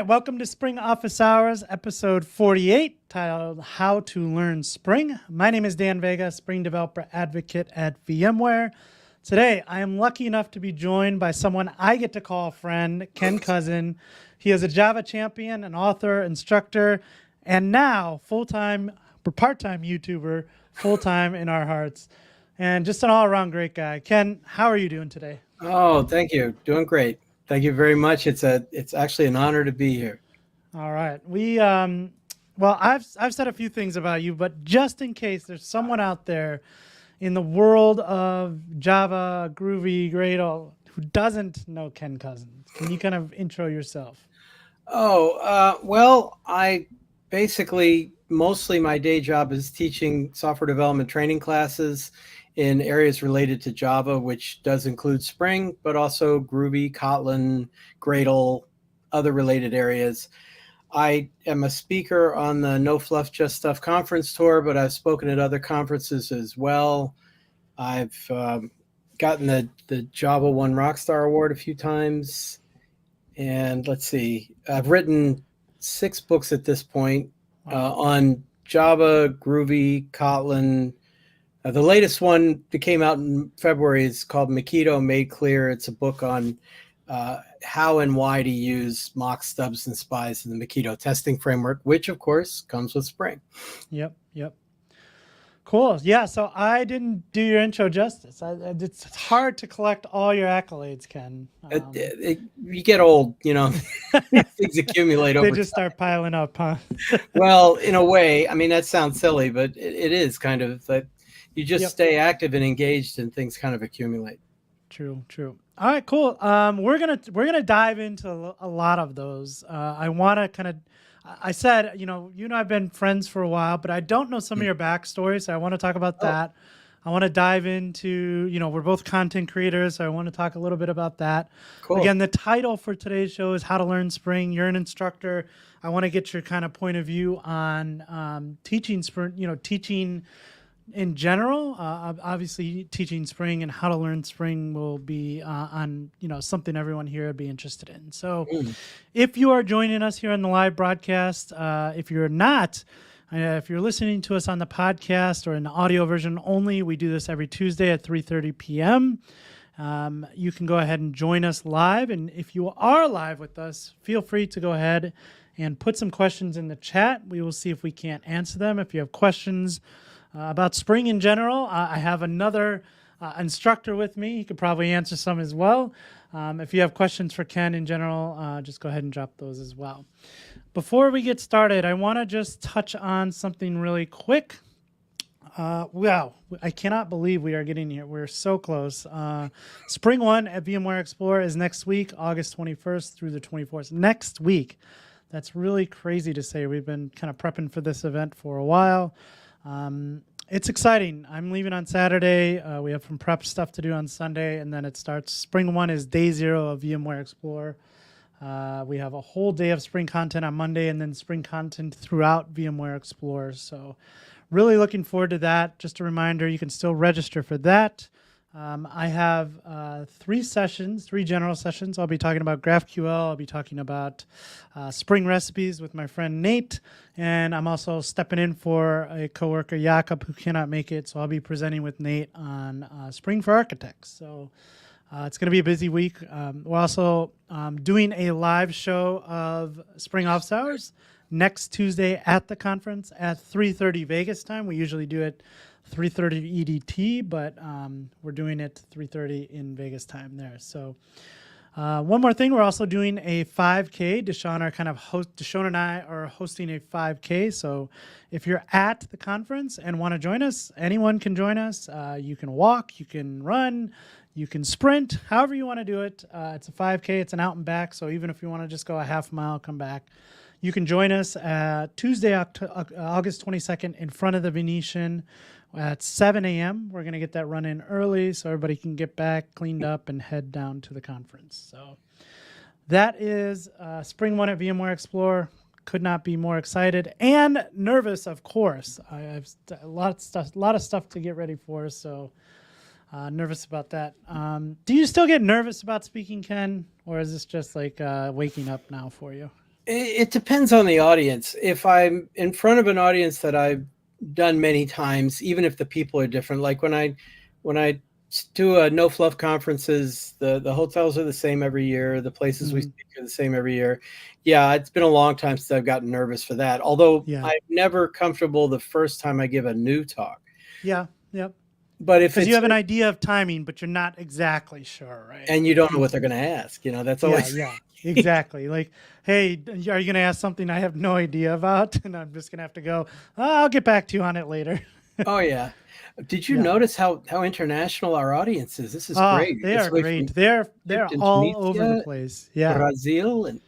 right, welcome to Spring Office Hours, episode 48, titled How to Learn Spring. My name is Dan Vega, Spring Developer Advocate at VMware. Today, I am lucky enough to be joined by someone I get to call a friend, Ken Kousen. He is a Java champion, an author, instructor, and now full-time, or part-time YouTuber, full-time in our hearts, and just an all-around great guy. Ken, how are you doing today? Oh, thank you. Doing great. Thank you very much. It's actually an honor to be here. All right. Well, I've said a few things about you, but just in case there's someone out there in the world of Java, Groovy, Gradle, who doesn't know Ken Kousen, can you kind of intro yourself? Well, I basically, mostly my day job is teaching software development training classes in areas related to Java, which does include Spring, but also Groovy, Kotlin, Gradle, other related areas. I am a speaker on the No Fluff, Just Stuff conference tour, but I've spoken at other conferences as well. I've gotten the Java One Rockstar Award a few times. And let's see, I've written 6 books at this point on Java, Groovy, Kotlin. The latest one that came out in February is called Mockito Made Clear. It's a book on how and why to use mock stubs and spies in the Mockito testing framework, which of course comes with Spring. Yep. Cool. Yeah, so I didn't do your intro justice. It's hard to collect all your accolades, Ken. You get old, things accumulate over They just start piling up, huh? Well, in a way, I mean, that sounds silly, but it is kind of that you just stay active and engaged and things kind of accumulate. True. All right, cool. We're gonna dive into a lot of those. I want to kind of, I said, you and I have been friends for a while, but I don't know some of your backstory, so I want to talk about that. I want to dive into, we're both content creators, so I want to talk a little bit about that. Cool. Again, the title for today's show is How to Learn Spring. You're an instructor. I want to get your kind of point of view on teaching Spring, teaching in general. Obviously teaching Spring and how to learn Spring will be on something everyone here would be interested in. So if you are joining us here on the live broadcast, if you're not, if you're listening to us on the podcast or in the audio version only, we do this every Tuesday at 3:30 p.m. You can go ahead and join us live, and if you are live with us, feel free to go ahead and put some questions in the chat. We will see if we can't answer them. If you have questions about Spring in general, I have another instructor with me. He could probably answer some as well. If you have questions for Ken in general, just go ahead and drop those as well. Before we get started, I want to just touch on something really quick. Wow, I cannot believe we are getting here. We're so close. Spring 1 at VMware Explorer is next week, August 21st through the 24th. Next week. That's really crazy to say. We've been kind of prepping for this event for a while. It's exciting. I'm leaving on Saturday. We have some prep stuff to do on Sunday, and then it starts. Spring 1 is day 0 of VMware Explorer. We have a whole day of Spring content on Monday, and then Spring content throughout VMware Explorer. So really looking forward to that. Just a reminder, you can still register for that. I have 3 general sessions. I'll be talking about GraphQL. I'll be talking about Spring recipes with my friend Nate. And I'm also stepping in for a coworker, Jakob, who cannot make it. So I'll be presenting with Nate on Spring for Architects. So it's going to be a busy week. We're also doing a live show of Spring Office Hours next Tuesday at the conference at 3:30 Vegas time. We usually do it 3:30 EDT, but we're doing it 3:30 in Vegas time there. So one more thing, we're also doing a 5K. Deshaun and I are hosting a 5K. So if you're at the conference and want to join us, anyone can join us. You can walk, you can run, you can sprint, however you want to do it. It's a 5K, it's an out and back. So even if you want to just go a half mile, come back, you can join us Tuesday, August 22nd in front of the Venetian at 7 a.m. We're going to get that run in early so everybody can get back, cleaned up, and head down to the conference. So that is Spring 1 at VMware Explorer. Could not be more excited and nervous, of course. I have a lot of stuff to get ready for, so nervous about that. Do you still get nervous about speaking, Ken, or is this just like waking up now for you? It depends on the audience. If I'm in front of an audience that I've done many times, even if the people are different, like when I do no fluff conferences, the hotels are the same every year, the places we Mhm. speak are the same every year. Yeah, it's been a long time since I've gotten nervous for that. Although Yeah. I'm never comfortable the first time I give a new talk. Yeah. Yep. But if Because you it's have an idea of timing, but you're not exactly sure, right? and you Like don't know you, what they're going to ask, that's yeah, always yeah, exactly. Like, hey, are you going to ask something I have no idea about? And I'm just going to have to go, "Oh, I'll get back to you on it later." Oh yeah. Did you Yeah. notice how international our audience is? This is Ah, great. We they get are somebody from great. They're Egypt and all over the Tunisia, place. Yeah. Brazil, and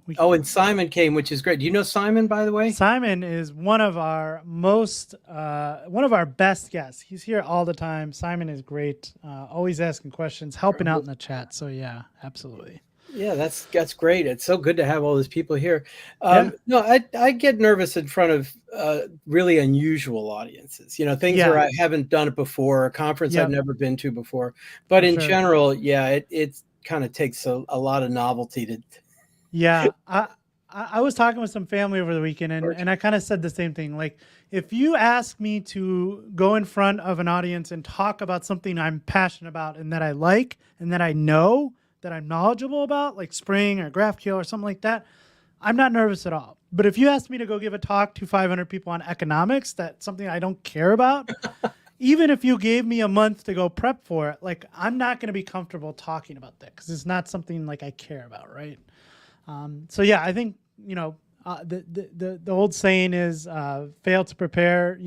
We and Simon came, which is great. Do you know Simon, by the way? Simon is one of our one of our best guests. He's here all the time. Simon is great, always asking questions, helping out in the chat. So yeah, absolutely. Yeah, that's great. It's so good to have all these people here. Yeah, No, I get nervous in front of really unusual audiences. Things where yeah, I haven't done it before, a conference I've yep, never been to before. But for in sure. general, yeah, it kind of takes a lot of novelty to. Yeah, I was talking with some family over the weekend, and I kind of said the same thing. Like, if you ask me to go in front of an audience and talk about something I'm passionate about and that I like and that I know that I'm knowledgeable about, like Spring or GraphQL or something like that, I'm not nervous at all. But if you ask me to go give a talk to 500 people on economics, that's something I don't care about. Even if you gave me a month to go prep for it, like I'm not going to be comfortable talking about that because it's not something like I care about, right? So yeah, I think the old saying is fail to prepare,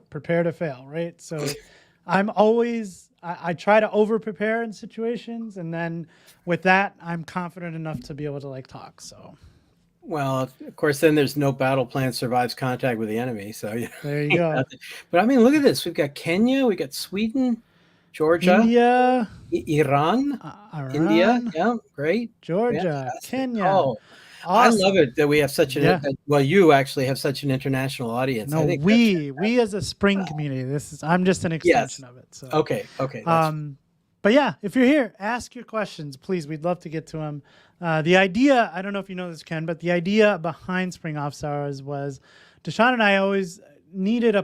prepare to fail, right? So I'm always I try to over prepare in situations, and then with that, I'm confident enough to be able to like talk. So Well, of course, then there's no battle plan survives contact with the enemy. So yeah. there you go. But I mean, look at this. We've got Kenya, we got Sweden, Georgia, India, Iran, India. Iran, Yeah, great, Georgia, fantastic. Kenya. Oh, I love Awesome. it that we have such Yeah. well, you actually have such an international audience. No, I think that's we as a Spring community, I'm just an yes. extension of it. So Okay, that's but yeah, if you're here, ask your questions, please. We'd love to get to them. The idea, I don't know if you know this, Ken, but the idea behind Spring Office Hours was Deshaun and I always needed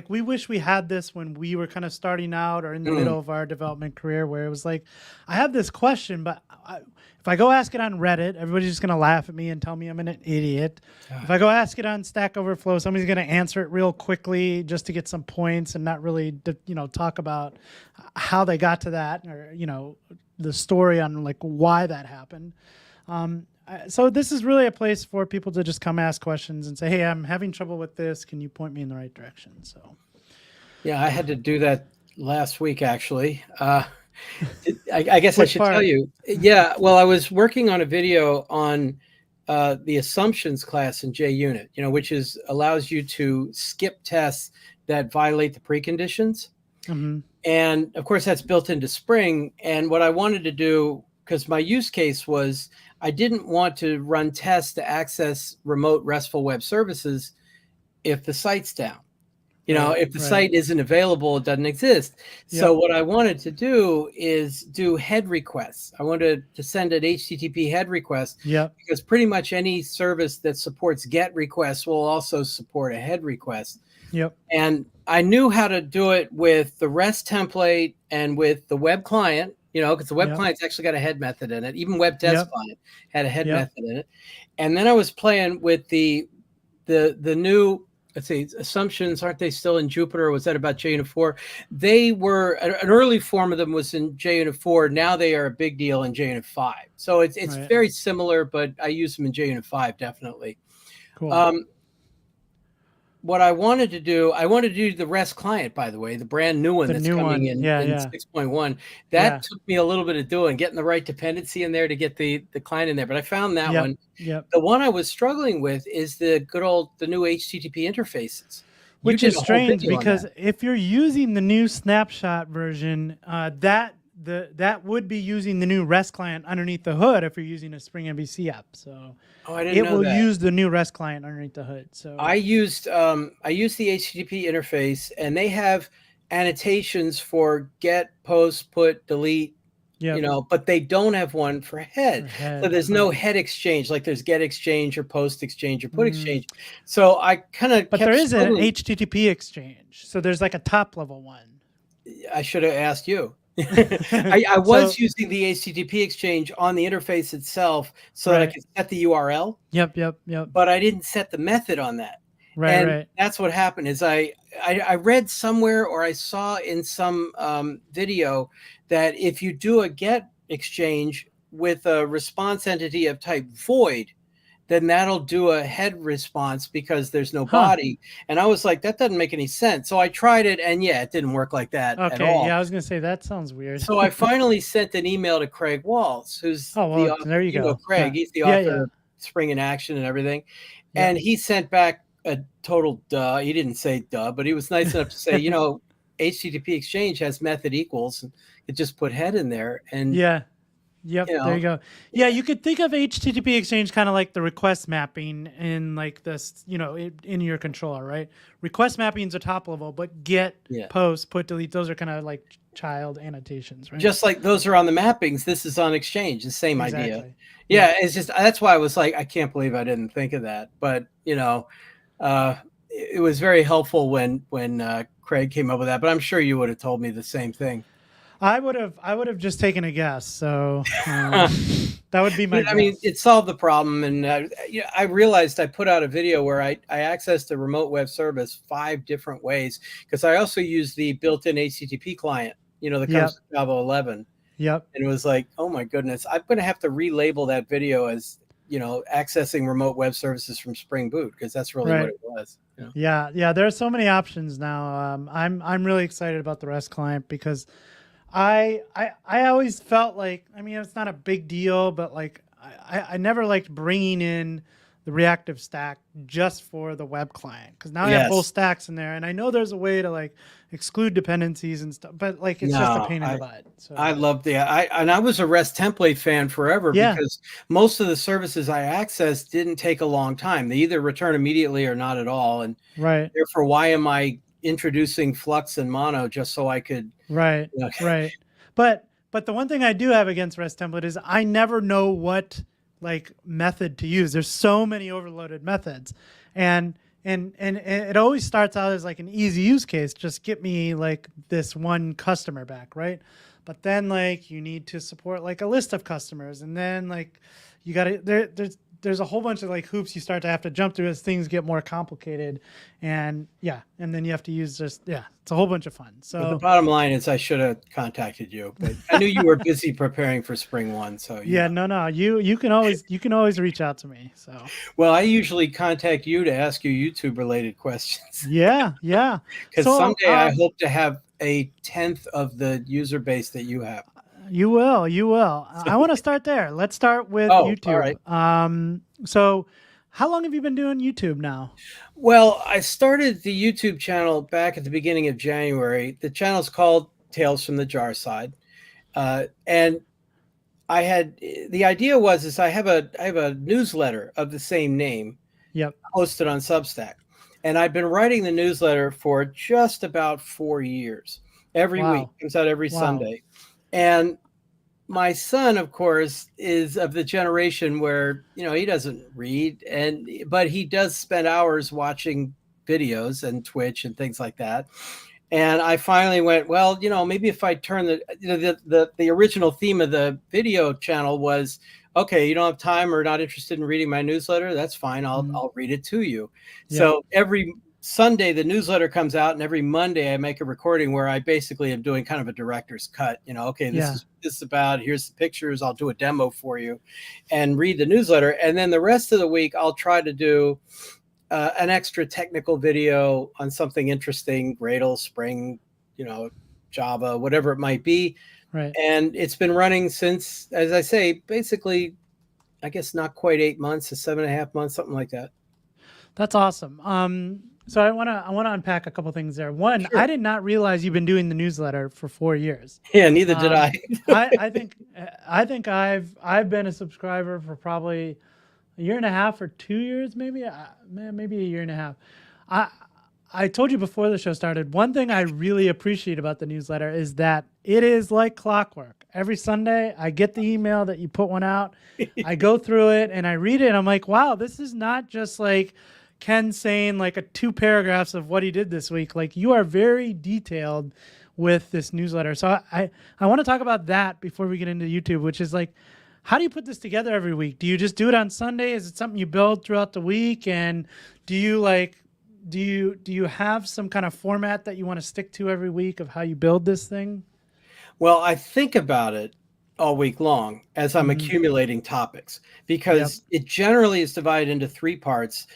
we wish we had this when we were kind of starting out or in the middle of our development career, where it was like, I have this question, but if I go ask it on Reddit, everybody's just going to laugh at me and tell me I'm an idiot. If I go ask it on Stack Overflow, somebody's going to answer it real quickly just to get some points and not really, talk about how they got to that or, the story on like why that happened. So this is really a place for people to just come ask questions and say, hey, I'm having trouble with this. Can you point me in the right direction? So, yeah. I had to do that last week, actually. I guess I which should tell part? you. Yeah, well, I was working on a video on the assumptions class in JUnit, which allows you to skip tests that violate the preconditions. Mm-hmm. And of course, that's built into Spring. And what I wanted to do, because my use case was I didn't want to run tests to access remote RESTful web services if the site's down. If the site isn't available, it doesn't exist. So Yep. what I wanted to do is do head requests. I wanted to send an HTTP head request Yep. because pretty much any service that supports GET requests will also support a head request. Yep. And I knew how to do it with the REST template and with the web client, because the web client's actually got a head method in it. Even web test client had a head method in it. And then I was playing with the new, let's see, assumptions. Aren't they still in Jupyter? Or was that about JUnit 4? They were, an early form of them was in JUnit 4. Now they are a big deal in JUnit 5. So it's very similar, but I use them in JUnit 5, definitely. Cool. What I wanted to do the REST client, by the way, the brand new one that's coming in 6.1. That took me a little bit of doing, getting the right dependency in there to get the client in there. But I found that one. Yep. The one I was struggling with is the new HTTP interfaces. Which is strange because if you're using the new snapshot version, that would be using the new REST client underneath the hood if you're using a Spring MVC app. So it will use the new REST client underneath the hood. So I used the HTTP interface, and they have annotations for get, post, put, delete, Yep. but they don't have one for head. For So head. there's no head exchange, like there's get exchange or post exchange or put Mm. exchange. So I kind of But there kept is an struggling. HTTP exchange. So there's like a top level one. I should have asked you. I So was using the HTTP exchange on the interface itself so that I right. could set the URL, Yep. Yep. Yep. but I didn't set the method on that. Right. And Right. that's what happened is I read somewhere or I saw in some video that if you do a get exchange with a response entity of type void, then that'll do a head response because there's no Huh. body. And I was like, that doesn't make any sense. So I tried it, and yeah, it didn't work like that at Okay. all. Yeah, I was gonna say that sounds weird. So I finally sent an email to Craig Waltz, who's Oh the well, author. there you go. Craig, Yeah. he's the Yeah. author Yeah. of Spring in Action and everything. Yep. And he sent back a total duh. He didn't say duh, but he was nice enough to say, HTTP exchange has method equals, and it just put head in there. And, Yeah. Yep, there you go. Yeah, you could think of HTTP exchange kind of like the request mapping in like this, in your controller, right? Request mapping is a top level, but get, yeah. post, put, delete, those are kind of like child annotations, right? Just like those are on the mappings, this is on exchange, the same idea. Exactly. Yeah, it's just that's why I was like, I can't believe I didn't think of that. But it was very helpful when Craig came up with that. But I'm sure you would have told me the same thing. I would have just taken a guess. So that would be my guess. I mean, it solved the problem. And I realized I put out a video where I accessed a remote web service 5 different ways, because I also use the built-in HTTP client, that comes with Java 11. Yep. And it was like, oh my goodness, I'm going to have to relabel that video as, accessing remote web services from Spring Boot, because that's really what it was. Yeah. Yeah. There are so many options now. I'm really excited about the REST client because I always felt like, I mean, it's not a big deal, but like I never liked bringing in the reactive stack just for the web client, because now I have both stacks in there, and I know there's a way to like exclude dependencies and stuff, but like it's just a pain in the butt. So I love I was a REST template fan forever, because most of the services I accessed didn't take a long time. They either return immediately or not at all, and therefore, why am I introducing Flux and Mono just so I could right. But the one thing I do have against REST template is I never know what like method to use. There's so many overloaded methods, and it always starts out as like an easy use case, just get me like this one customer back, right? But then like you need to support like a list of customers, and then like you got to there's a whole bunch of like hoops you start to have to jump through as things get more complicated, and then you have to use it's a whole bunch of fun. So but the bottom line is I should have contacted you, but I knew you were busy preparing for Spring 1. So no, you can always reach out to me. So well, I usually contact you to ask you YouTube related questions. Yeah. Because someday I hope to have a 10th of the user base that you have. You will. I want to start there. Let's start with YouTube. All right. So how long have you been doing YouTube now? Well, I started the YouTube channel back at the beginning of January. The channel's called Tales from the Jar Side. And I had, the idea was I have a newsletter of the same name hosted on Substack. And I've been writing the newsletter for just about 4 years. Every week, comes out every Sunday. And my son, of course, is of the generation where, he doesn't read, but he does spend hours watching videos and Twitch and things like that. And I finally went, well, maybe if I turn the original theme of the video channel was, okay, you don't have time or not interested in reading my newsletter, that's fine. I'll read it to you. So every Sunday, the newsletter comes out, and every Monday I make a recording where I basically am doing kind of a director's cut. Okay, this is about, here's the pictures, I'll do a demo for you and read the newsletter. And then the rest of the week, I'll try to do an extra technical video on something interesting, Gradle, Spring, Java, whatever it might be. Right. And it's been running since, as I say, basically, I guess not quite 8 months, 7.5 months, something like that. That's awesome. So I want to unpack a couple things there. One, I did not realize you've been doing the newsletter for 4 years. Yeah, neither did I. I think I've been a subscriber for probably a year and a half or 2 years, maybe a year and a half. I told you before the show started, one thing I really appreciate about the newsletter is that it is like clockwork. Every Sunday, I get the email that you put one out. I go through it and I read it. And I'm like, wow, this is not just like Ken saying like 2 paragraphs of what he did this week. Like, you are very detailed with this newsletter. So I want to talk about that before we get into YouTube, which is like, how do you put this together every week? Do you just do it on Sunday? Is it something you build throughout the week? And do you have some kind of format that you want to stick to every week of how you build this thing? Well, I think about it all week long as I'm accumulating topics, because it generally is divided into 3 parts.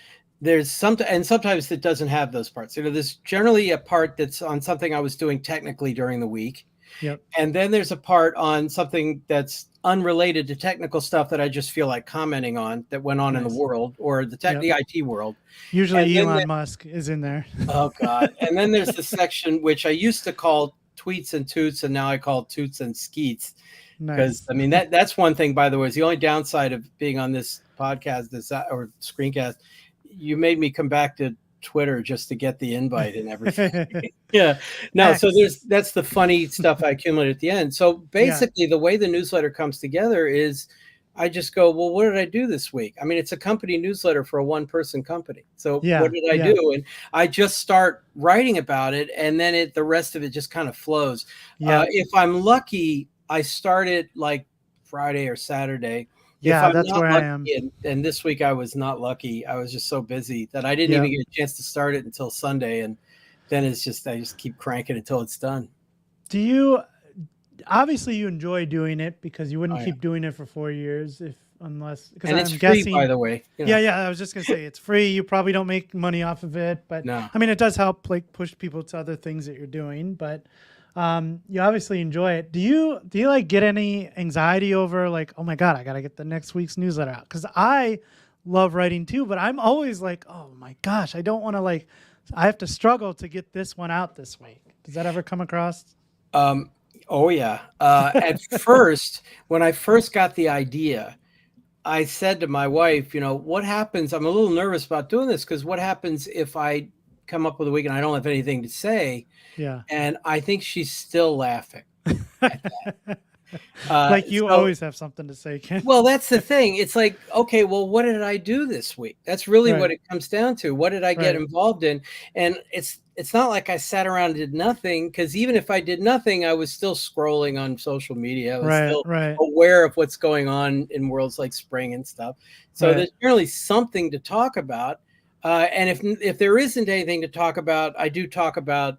There's sometimes it doesn't have those parts. There's generally a part that's on something I was doing technically during the week. Yep. And then there's a part on something that's unrelated to technical stuff that I just feel like commenting on that went on in the world, or the IT world. Usually Elon Musk is in there. Oh God. And then there's the section which I used to call tweets and toots, and now I call toots and skeets. Because I mean, that's one thing, by the way, is the only downside of being on this podcast, or screencast. You made me come back to Twitter just to get the invite and everything. Yeah. No, so that's the funny stuff I accumulate at the end. So basically the way the newsletter comes together is I just go, well, what did I do this week? I mean, it's a company newsletter for a 1-person company. So what did I do? And I just start writing about it, and then the rest of it just kind of flows. If I'm lucky, I start it like Friday or Saturday. Yeah, that's where I am. And this week I was not lucky. I was just so busy that I didn't even get a chance to start it until Sunday. And then I just keep cranking until it's done. Obviously you enjoy doing it, because you wouldn't keep doing it for 4 years because it's free, by the way. Yeah. I was just gonna say it's free. You probably don't make money off of it, but no. I mean, it does help like push people to other things that you're doing, but you obviously enjoy it. Do you like get any anxiety over like, oh my God, I got to get the next week's newsletter out? Because I love writing too, but I'm always like, oh my gosh, I don't want to I have to struggle to get this one out this week. Does that ever come across? Oh yeah. At first, when I first got the idea, I said to my wife, what happens? I'm a little nervous about doing this, because what happens if I come up with a week and I don't have anything to say? Yeah. And I think she's still laughing at that. Like you always have something to say, Ken. Well, that's the thing. It's like, okay, well, what did I do this week? That's really what it comes down to. What did I get involved in? And it's not like I sat around and did nothing, because even if I did nothing, I was still scrolling on social media. I was still aware of what's going on in worlds like Spring and stuff. So there's generally something to talk about. And if there isn't anything to talk about, I do talk about,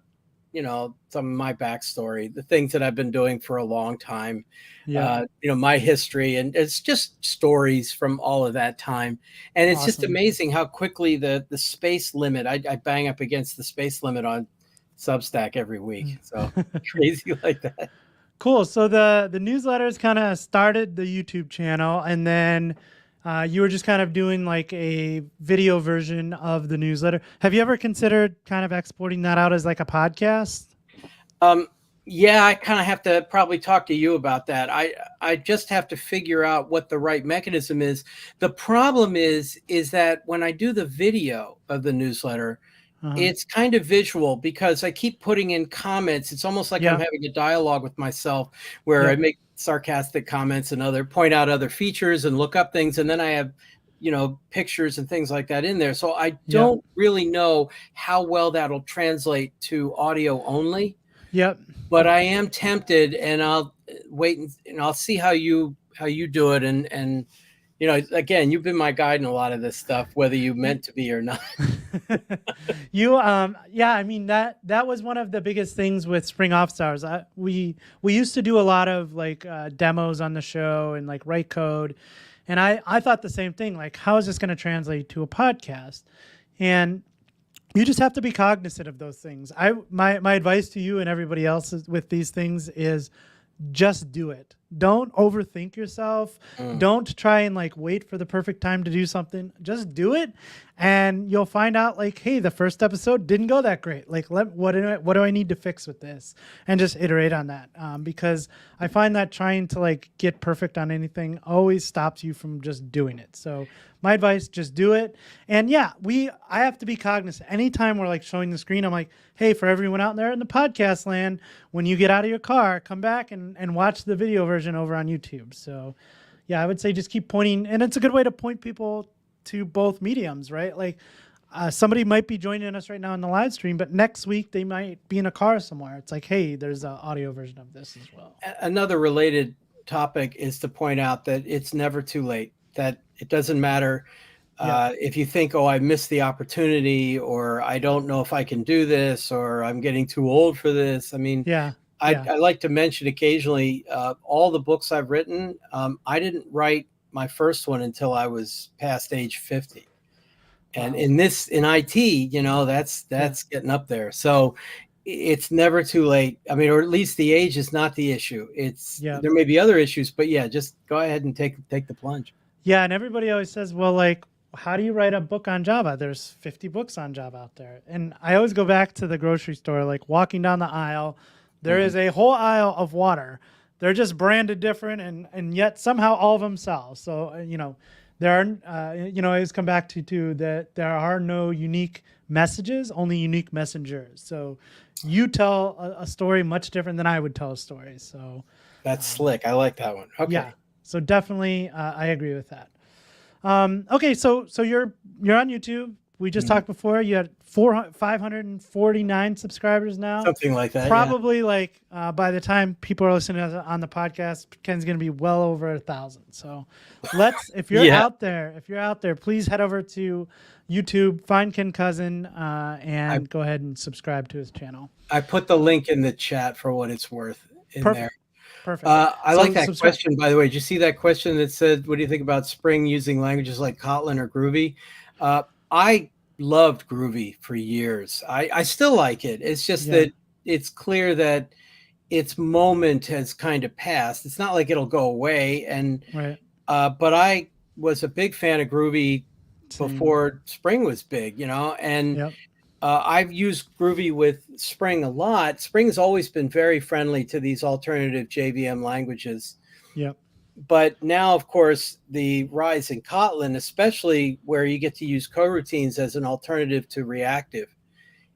some of my backstory, the things that I've been doing for a long time, my history, and it's just stories from all of that time. And it's just amazing how quickly the space limit, I bang up against the space limit on Substack every week. So crazy like that. Cool. So the newsletters kind of started the YouTube channel, and then you were just kind of doing like a video version of the newsletter. Have you ever considered kind of exporting that out as like a podcast? Yeah, I kind of have to probably talk to you about that. I just have to figure out what the right mechanism is. The problem is that when I do the video of the newsletter, it's kind of visual, because I keep putting in comments. It's almost like I'm having a dialogue with myself, where I make sarcastic comments and point out other features and look up things. And then I have, pictures and things like that in there. So I don't really know how well that'll translate to audio only. Yep. But I am tempted, and I'll wait and I'll see how you do it. And again, you've been my guide in a lot of this stuff, whether you meant to be or not. I mean, that was one of the biggest things with Spring Office Hours. We used to do a lot of like demos on the show and like write code. And I thought the same thing, like, how is this going to translate to a podcast? And you just have to be cognizant of those things. My advice to you and everybody else with these things is just do it. Don't overthink yourself. Don't try and like wait for the perfect time to do something. Just do it. and you'll find out like, hey, the first episode didn't go that great. Like, what do I need to fix with this, and just iterate on that. Because I find that trying to like get perfect on anything always stops you from just doing it. So my advice, just do it. And yeah, I have to be cognizant. Anytime we're like showing the screen, I'm like, hey, for everyone out there in the podcast land, when you get out of your car, come back and watch the video version over on YouTube. So yeah, I would say just keep pointing. And it's a good way to point people to both mediums, right? Like somebody might be joining us right now in the live stream, but next week they might be in a car somewhere. It's like, hey, there's an audio version of this as well. Another related topic is to point out that it's never too late, that it doesn't matter if you think, oh, I missed the opportunity, or I don't know if I can do this, or I'm getting too old for this. I mean, I like to mention occasionally all the books I've written. I didn't write my first one until I was past age 50. And in IT, you know, that's getting up there. So it's never too late. I mean, or at least the age is not the issue. There may be other issues, but yeah, just go ahead and take the plunge. Yeah, and everybody always says, well, like, how do you write a book on Java? There's 50 books on Java out there. And I always go back to the grocery store, like walking down the aisle, there is a whole aisle of water. They're just branded different, and yet somehow all of them sell. So, you know, there are, you know, I always come back to that there are no unique messages, only unique messengers. So you tell a story much different than I would tell a story. So that's slick. I like that one. Okay. Yeah. So definitely, I agree with that. Okay, so you're on YouTube. We just talked before. You had 549 subscribers now. Something like that. Probably like by the time people are listening on the podcast, Ken's going to be well over 1,000. So if you're out there, please head over to YouTube, find Ken Kousen, and go ahead and subscribe to his channel. I put the link in the chat for what it's worth in there. Perfect. I like that question, by the way. Did you see that question that said, what do you think about Spring using languages like Kotlin or Groovy? I loved Groovy for years. I still like it. It's just that it's clear that its moment has kind of passed. It's not like it'll go away. And but I was a big fan of Groovy before Spring was big, you know, and I've used Groovy with Spring a lot. Spring's always been very friendly to these alternative JVM languages. But now, of course, the rise in Kotlin, especially where you get to use coroutines as an alternative to reactive,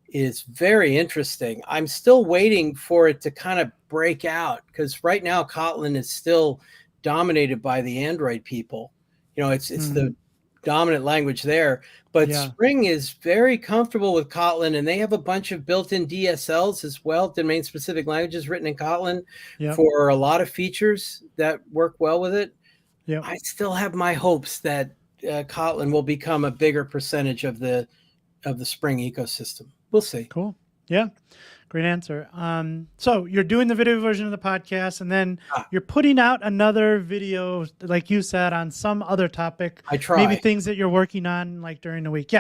is very interesting. I'm still waiting for it to kind of break out, because right now Kotlin is still dominated by the Android people. You know, it's the dominant language there. But Spring is very comfortable with Kotlin, and they have a bunch of built-in DSLs as well, domain-specific languages written in Kotlin for a lot of features that work well with it. I still have my hopes that Kotlin will become a bigger percentage of the Spring ecosystem. We'll see. Cool. Yeah. Great answer. So you're doing the video version of the podcast, and then you're putting out another video, like you said, on some other topic. I try. Maybe things that you're working on, like during the week.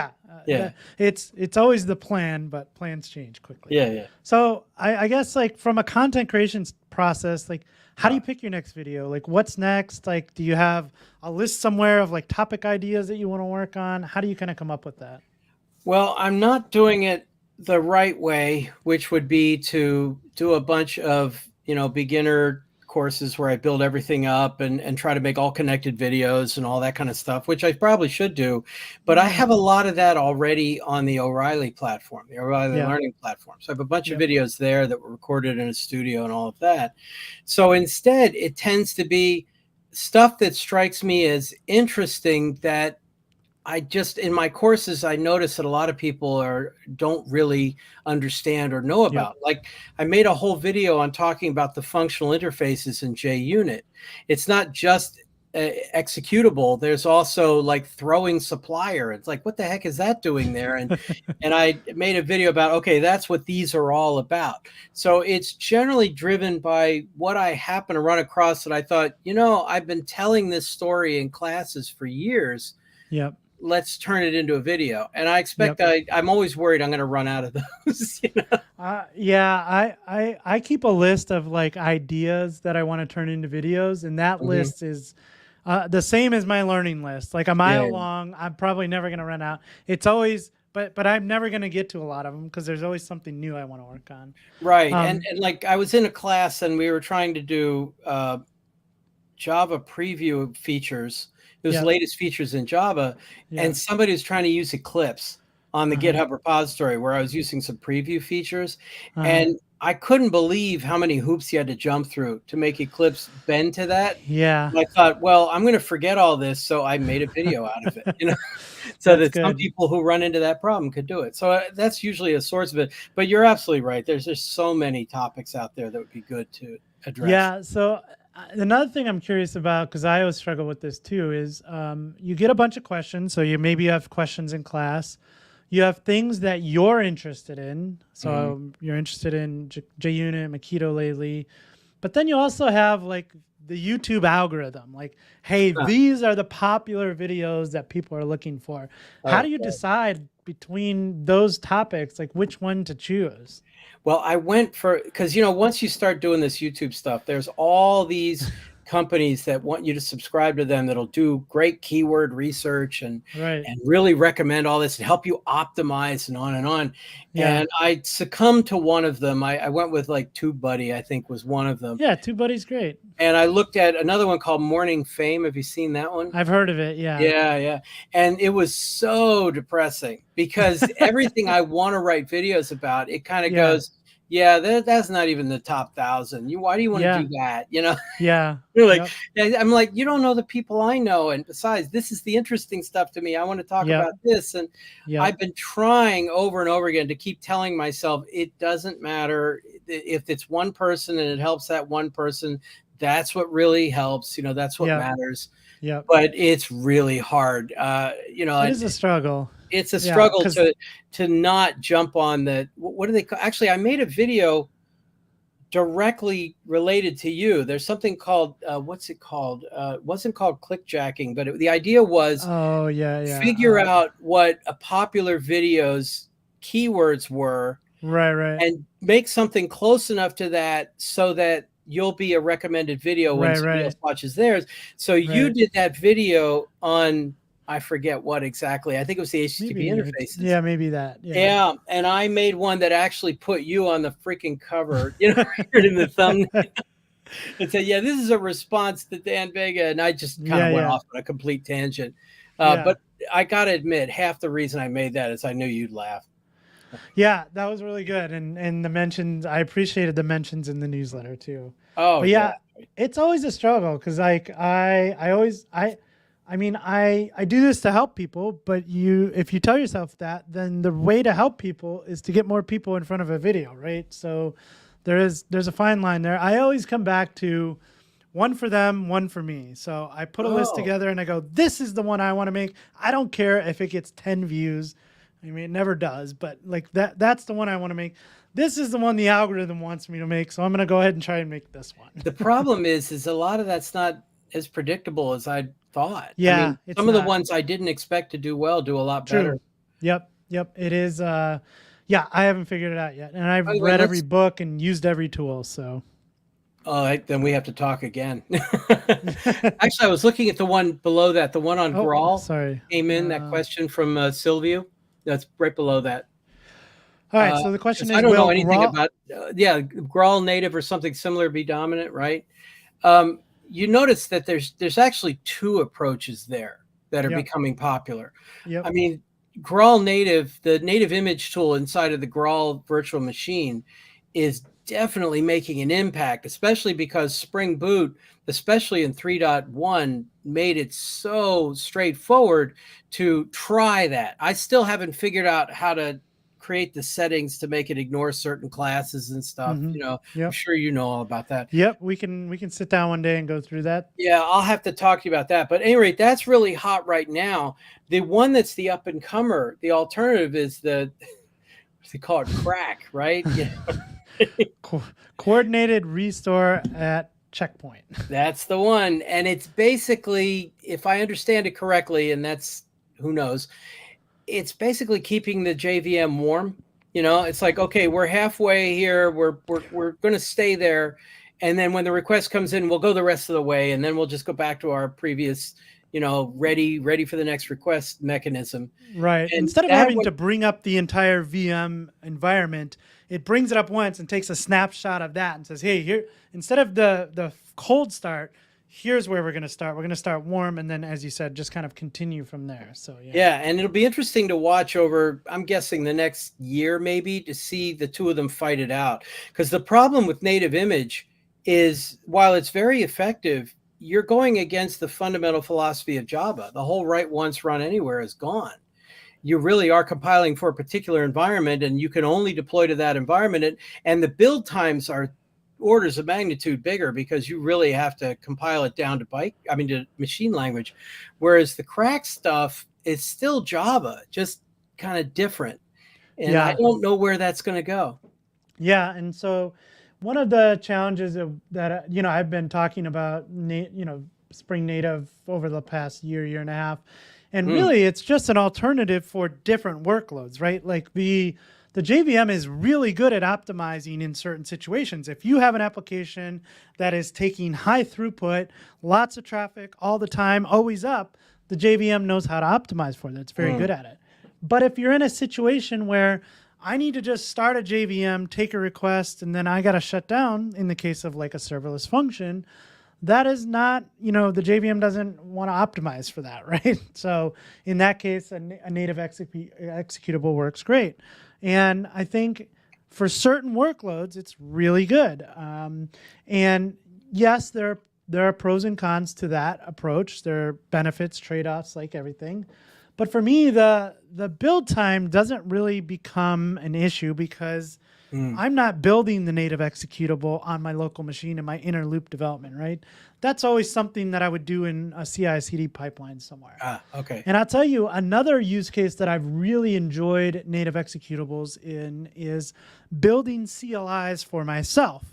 It's always the plan, but plans change quickly. So I guess, like, from a content creation process, like, how do you pick your next video? Like, what's next? Like, do you have a list somewhere of like topic ideas that you want to work on? How do you kind of come up with that? Well, I'm not doing it the right way, which would be to do a bunch of, you know, beginner courses where I build everything up and try to make all connected videos and all that kind of stuff, which I probably should do. But I have a lot of that already on the O'Reilly platform, the O'Reilly Learning platform. So I have a bunch of videos there that were recorded in a studio and all of that. So instead, it tends to be stuff that strikes me as interesting, that I just, in my courses, I notice that a lot of people don't really understand or know about. Like, I made a whole video on talking about the functional interfaces in JUnit. It's not just executable. There's also like throwing supplier. It's like, what the heck is that doing there? And I made a video about, okay, that's what these are all about. So it's generally driven by what I happen to run across that I thought, you know, I've been telling this story in classes for years. Let's turn it into a video. And I expect I'm always worried I'm going to run out of those. You know? I keep a list of like ideas that I want to turn into videos, and that list is The same as my learning list, like a mile Yeah. long. I'm probably never going to run out. It's always, but I'm never going to get to a lot of them because there's always something new I want to work on. Right. And like I was in a class and we were trying to do Java preview features. It was the Yep. latest features in Java, Yeah. and somebody was trying to use Eclipse on the GitHub repository where I was using some preview features, and I couldn't believe how many hoops you had to jump through to make Eclipse bend to that. Yeah. And I thought, well, I'm going to forget all this, so I made a video out of it, so That's that some good. people who run into that problem could do it. So that's usually a source of it. But you're absolutely right. There's just so many topics out there that would be good to address. Yeah. So another thing I'm curious about, because I always struggle with this too, is you get a bunch of questions. So maybe you have questions in class. You have things that you're interested in. So you're interested in JUnit, Makito lately. But then you also have like the YouTube algorithm. Like, hey, these are the popular videos that people are looking for. How do you decide between those topics, like which one to choose? Well, I went for, because, once you start doing this YouTube stuff, there's all these companies that want you to subscribe to them that'll do great keyword research and really recommend all this and help you optimize and on and on. Yeah. And I succumbed to one of them. I went with like TubeBuddy, I think was one of them. Yeah, TubeBuddy's great. And I looked at another one called Morning Fame. Have you seen that one? I've heard of it, yeah. Yeah. And it was so depressing because everything I want to write videos about, it kind of goes, yeah, that's not even the top 1,000. Why do you want to do that? Yeah. You're like, I'm like, you don't know the people I know. And besides, this is the interesting stuff to me. I want to talk about this. And I've been trying over and over again to keep telling myself, it doesn't matter if it's one person and it helps that one person. That's what really helps. That's what matters. Yeah. But it's really hard. It is a struggle. It's a struggle to not jump on the, what do they call? Actually, I made a video directly related to you. There's something called, what's it called? It wasn't called clickjacking, but the idea was figure out what a popular video's keywords were. Right. And make something close enough to that so that you'll be a recommended video when somebody else watches theirs. So you did that video on, I forget what exactly. I think it was the HTTP interfaces. Yeah, maybe that. Yeah. And I made one that actually put you on the freaking cover, in the thumbnail. And said, this is a response to Dan Vega. And I just kind of went off on a complete tangent. But I got to admit, half the reason I made that is I knew you'd laugh. Yeah, that was really good. And the mentions, I appreciated the mentions in the newsletter too. Oh, but yeah, it's always a struggle because like I mean, I do this to help people, but if you tell yourself that, then the way to help people is to get more people in front of a video, right? So there's a fine line there. I always come back to one for them, one for me. So I put a list together and I go, this is the one I want to make. I don't care if it gets 10 views. I mean, it never does, but like that's the one I want to make. This is the one the algorithm wants me to make. So I'm going to go ahead and try and make this one. The problem is a lot of that's not as predictable as I thought. Yeah. I mean, some of the ones I didn't expect to do well do a lot better. Yep. It is. I haven't figured it out yet. And I've read every book and used every tool. So. Then we have to talk again. Actually, I was looking at the one below that, the one on Graal. Sorry. Came in, that question from Silvio. That's right below that. All right. So the question is, I don't know anything about, Graal native or something similar be dominant, right? You notice that there's actually two approaches there that are becoming popular. I mean, Graal native, the native image tool inside of the Graal virtual machine is definitely making an impact, especially because Spring Boot, especially in 3.1, made it so straightforward to try that. I still haven't figured out how to create the settings to make it ignore certain classes and stuff. I'm sure you know all about that. Yep, we can sit down one day and go through that. Yeah, I'll have to talk to you about that. But at any rate, that's really hot right now. The one that's the up and comer, the alternative is they call it crack, right? Coordinated restore at checkpoint. That's the one. And it's basically, if I understand it correctly, and that's, who knows, it's basically keeping the JVM warm. It's like, okay, we're halfway here. We're going to stay there. And then when the request comes in, we'll go the rest of the way, and then we'll just go back to our previous, ready for the next request mechanism. Right. And Instead of that having to bring up the entire VM environment, it brings it up once and takes a snapshot of that and says, hey, here, instead of the cold start, here's where we're going to start. We're going to start warm. And then, as you said, just kind of continue from there. So, yeah. Yeah. And it'll be interesting to watch over, I'm guessing, the next year, maybe, to see the two of them fight it out. Because the problem with native image is, while it's very effective, you're going against the fundamental philosophy of Java. The whole write once, run anywhere is gone. You really are compiling for a particular environment, and you can only deploy to that environment. And the build times are orders of magnitude bigger because you really have to compile it down to machine language. Whereas the crack stuff is still Java, just kind of different. And I don't know where that's going to go. Yeah. And so one of the challenges that, I've been talking about, Spring Native over the past year and a half. And really, it's just an alternative for different workloads, right? Like the JVM is really good at optimizing in certain situations. If you have an application that is taking high throughput, lots of traffic all the time, always up, the JVM knows how to optimize for that. It's very good at it. But if you're in a situation where I need to just start a JVM, take a request, and then I got to shut down in the case of like a serverless function, that is not, the JVM doesn't want to optimize for that, right? So in that case, a native executable works great. And I think for certain workloads, it's really good. And yes, there are pros and cons to that approach. There are benefits, trade-offs, like everything. But for me, the build time doesn't really become an issue because I'm not building the native executable on my local machine in my inner loop development, right? That's always something that I would do in a CI/CD pipeline somewhere. Okay. And I'll tell you, another use case that I've really enjoyed native executables in is building CLIs for myself.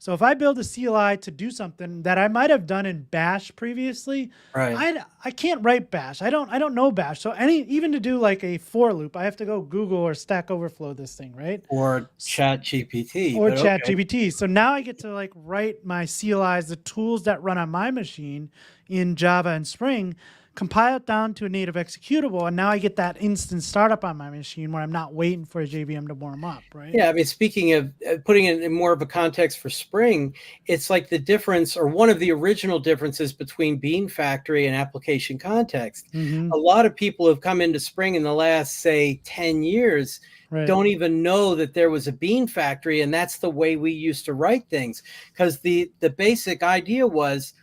So if I build a CLI to do something that I might have done in Bash previously, right. I can't write Bash. I don't know Bash. So even to do like a for loop, I have to go Google or Stack Overflow this thing, right? Or ChatGPT. Or ChatGPT. So now I get to like write my CLIs, the tools that run on my machine in Java and Spring, compile it down to a native executable, and now I get that instant startup on my machine where I'm not waiting for a JVM to warm up, right? Yeah, I mean, speaking of putting it in more of a context for Spring, it's like the difference, or one of the original differences between Bean Factory and application context. A lot of people have come into Spring in the last, say, 10 years, don't even know that there was a Bean Factory, and that's the way we used to write things. Because the basic idea was,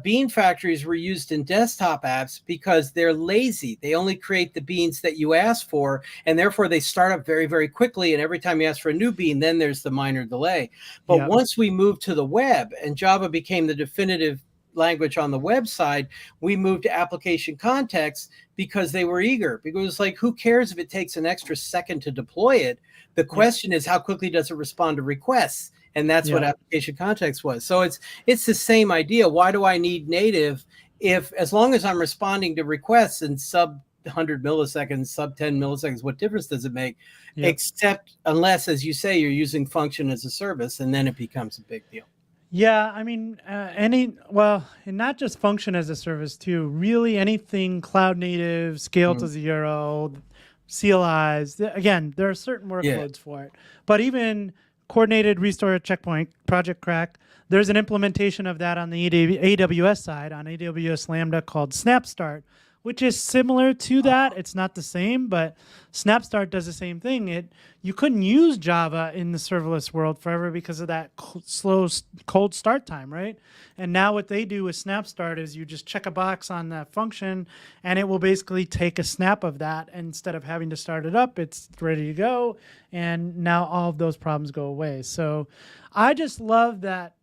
bean factories were used in desktop apps because they're lazy. They only create the beans that you ask for, and therefore they start up very, very quickly. And every time you ask for a new bean, then there's the minor delay. But once we moved to the web and Java became the definitive language on the website, we moved to application context because they were eager. Because it's like, who cares if it takes an extra second to deploy it? The question is, how quickly does it respond to requests? And that's what application context was. So it's the same idea. Why do I need native if, as long as I'm responding to requests in sub 100 milliseconds, sub 10 milliseconds, what difference does it make? Except unless, as you say, you're using function as a service, and then it becomes a big deal. Yeah, I mean, and not just function as a service too. Really, anything cloud native, scale to zero, CLIs. Again, there are certain workloads for it. But even coordinated restore checkpoint, Project Crack, there's an implementation of that on the AWS side, on AWS Lambda, called SnapStart, which is similar to that. It's not the same, but SnapStart does the same thing. You couldn't use Java in the serverless world forever because of that slow, cold start time, right? And now what they do with SnapStart is you just check a box on that function, and it will basically take a snap of that. And instead of having to start it up, it's ready to go. And now all of those problems go away. So I just love that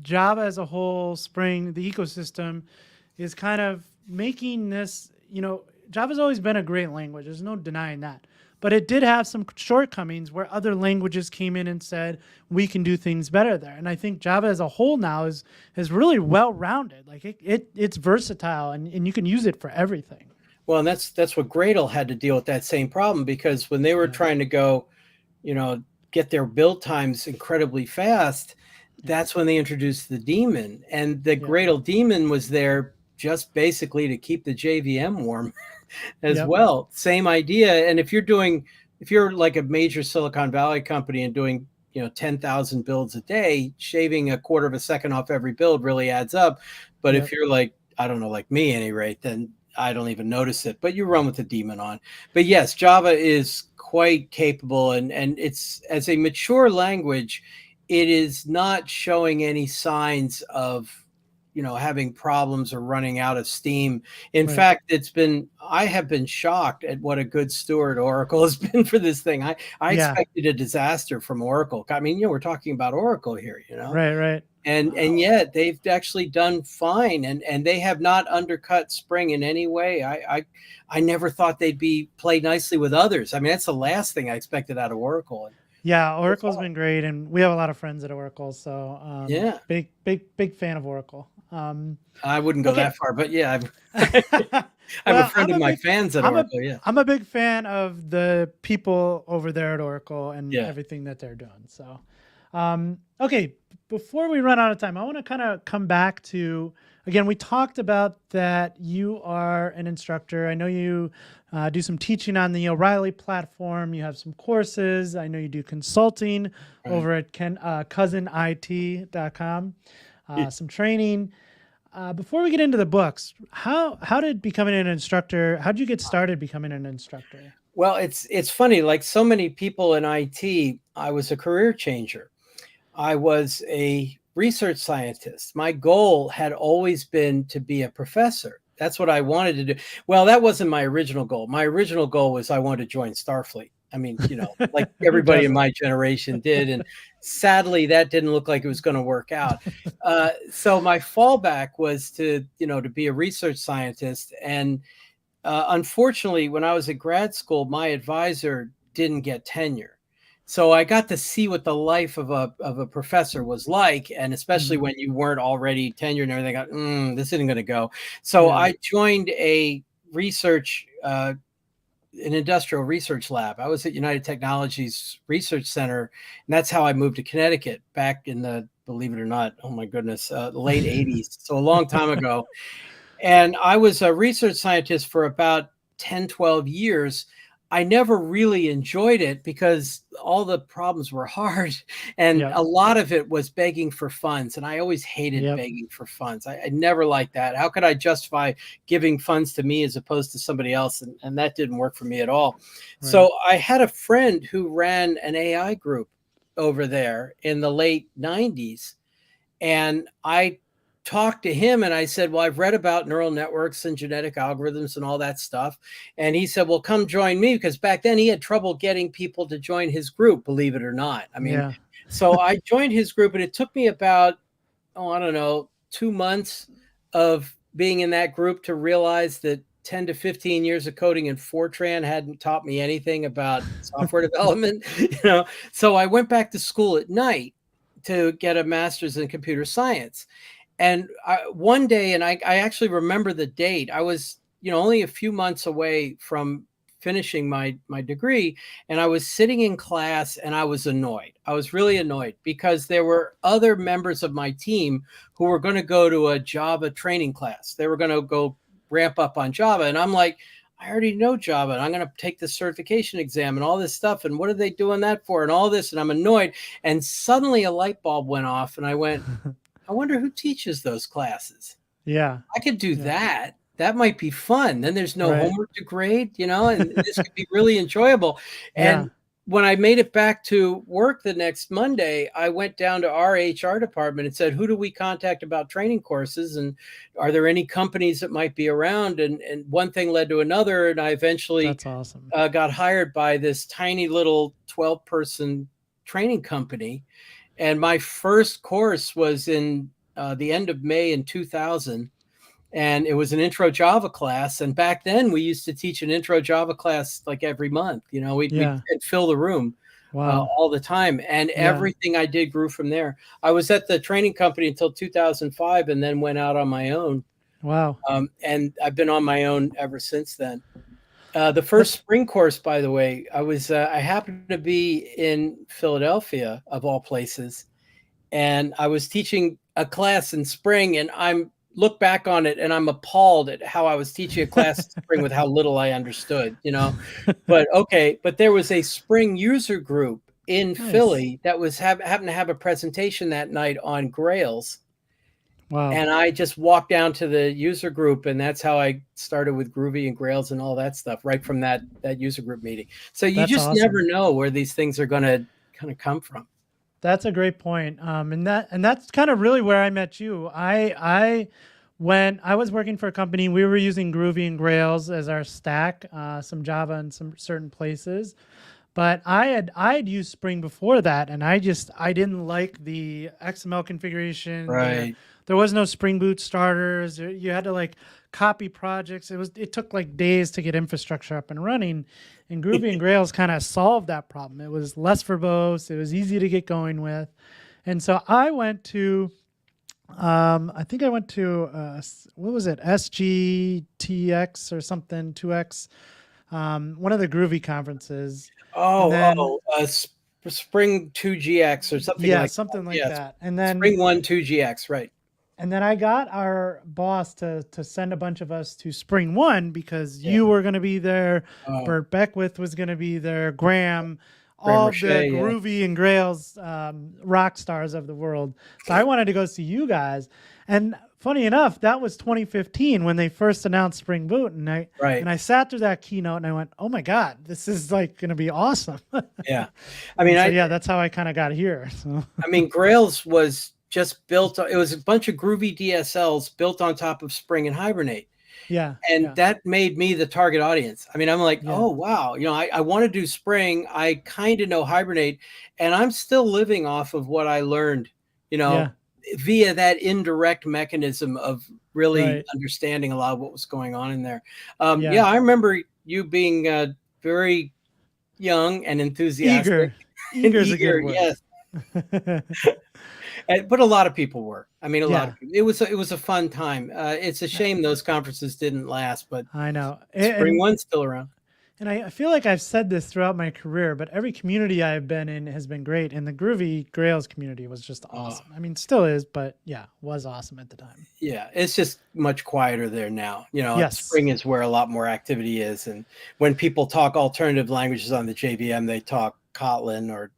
Java as a whole, Spring, the ecosystem, is kind of making this, Java's always been a great language. There's no denying that. But it did have some shortcomings where other languages came in and said, we can do things better there. And I think Java as a whole now is really well-rounded. Like it's versatile, and you can use it for everything. Well, and that's what Gradle had to deal with, that same problem, because when they were trying to go, get their build times incredibly fast, that's when they introduced the daemon, and the Yep. Gradle daemon was there just basically to keep the JVM warm as Yep. well. Same idea. And if you're like a major Silicon Valley company and doing 10,000 builds a day, shaving a quarter of a second off every build really adds up. But if Yep. you're like, I don't know, like me at any rate, then I don't even notice it. But you run with the daemon on. But yes, Java is quite capable, and it's, as a mature language, it is not showing any signs of having problems or running out of steam. In Right. fact, I have been shocked at what a good steward Oracle has been for this thing. I Yeah. expected a disaster from Oracle. I mean, we're talking about Oracle here, Right. Right. and yet they've actually done fine, and they have not undercut Spring in any way. I never thought they'd be played nicely with others. I mean, that's the last thing I expected out of Oracle. Yeah, Oracle's been great, and we have a lot of friends at Oracle, so Yeah, big fan of Oracle. I wouldn't go Okay. that far, but yeah, I'm a Well, friend of my fans at Oracle. Yeah, I'm a big fan of the people over there at Oracle and yeah. everything that they're doing. So, okay, before we run out of time, I want to kind of come back to, again, we talked about that you are an instructor. I know you do some teaching on the O'Reilly platform. You have some courses. I know you do consulting over at KenKousenIT.com, some training. Before we get into the books, how did becoming an instructor, how did you get started becoming an instructor? Well, it's funny, like so many people in IT, I was a career changer. I was a research scientist. My goal had always been to be a professor. That's what I wanted to do. Well, that wasn't my original goal. My original goal was I wanted to join Starfleet. I mean, like everybody in my generation did. And sadly, that didn't look like it was going to work out. So my fallback was to be a research scientist. And unfortunately, when I was at grad school, my advisor didn't get tenure. So I got to see what the life of a professor was like, and especially when you weren't already tenured and everything, this isn't going to go. So I joined a research, an industrial research lab. I was at United Technologies Research Center, and that's how I moved to Connecticut back in the, believe it or not, oh my goodness, late 80s. So a long time ago. And I was a research scientist for about 10, 12 years. I never really enjoyed it because all the problems were hard, and a lot of it was begging for funds. And I always hated begging for funds. I never liked that. How could I justify giving funds to me as opposed to somebody else? And that didn't work for me at all. Right. So I had a friend who ran an AI group over there in the late 90s. And I talked to him and I said, well, I've read about neural networks and genetic algorithms and all that stuff. And he said, well, come join me, because back then he had trouble getting people to join his group, believe it or not. I mean, so I joined his group, and it took me about, I don't know, 2 months of being in that group to realize that 10 to 15 years of coding in Fortran hadn't taught me anything about software development, So I went back to school at night to get a master's in computer science. And one day, and I actually remember the date, I was, only a few months away from finishing my degree, and I was sitting in class and I was annoyed. I was really annoyed because there were other members of my team who were going to go to a Java training class. They were going to go ramp up on Java. And I'm like, I already know Java, and I'm going to take the certification exam and all this stuff. And what are they doing that for? And all this. And I'm annoyed. And suddenly a light bulb went off, and I went, I wonder who teaches those classes. Yeah. I could do that. That might be fun. Then there's no homework to grade, and this could be really enjoyable. And when I made it back to work the next Monday, I went down to our HR department and said, who do we contact about training courses? And are there any companies that might be around? And one thing led to another. And I eventually That's awesome. Got hired by this tiny little 12-person training company. And my first course was in the end of May in 2000. And it was an intro Java class. And back then we used to teach an intro Java class like every month. We'd fill the room all the time. And everything I did grew from there. I was at the training company until 2005 and then went out on my own. Wow. And I've been on my own ever since then. The first spring course, by the way, I happened to be in Philadelphia, of all places. and I was teaching a class in Spring, and look back on it and I'm appalled at how I was teaching a class in Spring with how little I understood, but okay. But there was a Spring user group in Nice. Philly that was happened to have a presentation that night on Grails. Wow. And I just walked down to the user group, and that's how I started with Groovy and Grails and all that stuff, right from that user group meeting. So you That's just never awesome. know where these things are going to kind of come from. That's a great point. And that's kind of really where I met you. When I was working for a company, we were using Groovy and Grails as our stack, some Java in some certain places. But I had used Spring before that, and I didn't like the XML configuration. Right. There was no Spring Boot starters. You had to like copy projects. It took like days to get infrastructure up and running. And Groovy and Grails kind of solved that problem. It was less verbose. It was easy to get going with. And so I went to I think I went to what was it, SGTX or something, 2X, one of the Groovy conferences. And then Spring 2GX or something yeah, like something that. like Yeah, that. And then Spring 1 2GX, right? and then I got our boss to send a bunch of us to Spring One because Yeah. you were going to be there, Oh, Bert Beckwith was going to be there, Graham, Graham all the Roche, yeah. Groovy and Grails rock stars of the world. So I wanted to go see you guys. And funny enough, that was 2015 when they first announced Spring Boot, and I sat through that keynote and I went, "Oh my God, this is like going to be awesome." Yeah. I mean, yeah, that's how I kind of got here. So. I mean, Grails was just built. It was a bunch of Groovy DSLs built on top of Spring and Hibernate. Yeah. And that made me the target audience. I mean, I'm like, Yeah. oh, wow. I want to do Spring. I kind of know Hibernate, and I'm still living off of what I learned, via that indirect mechanism of really understanding a lot of what was going on in there. Yeah, I remember you being very young and enthusiastic. Eager is a good word. Yes. But a lot of people were. I mean, a lot of people. It was a fun time. It's a shame those conferences didn't last, but I know. Spring One's still around. And I feel like I've said this throughout my career, but every community I've been in has been great. And the Groovy Grails community was just awesome. I mean, still is, but yeah, was awesome at the time. Yeah, it's just much quieter there now. Yes. Spring is where a lot more activity is. And when people talk alternative languages on the JVM, they talk Kotlin or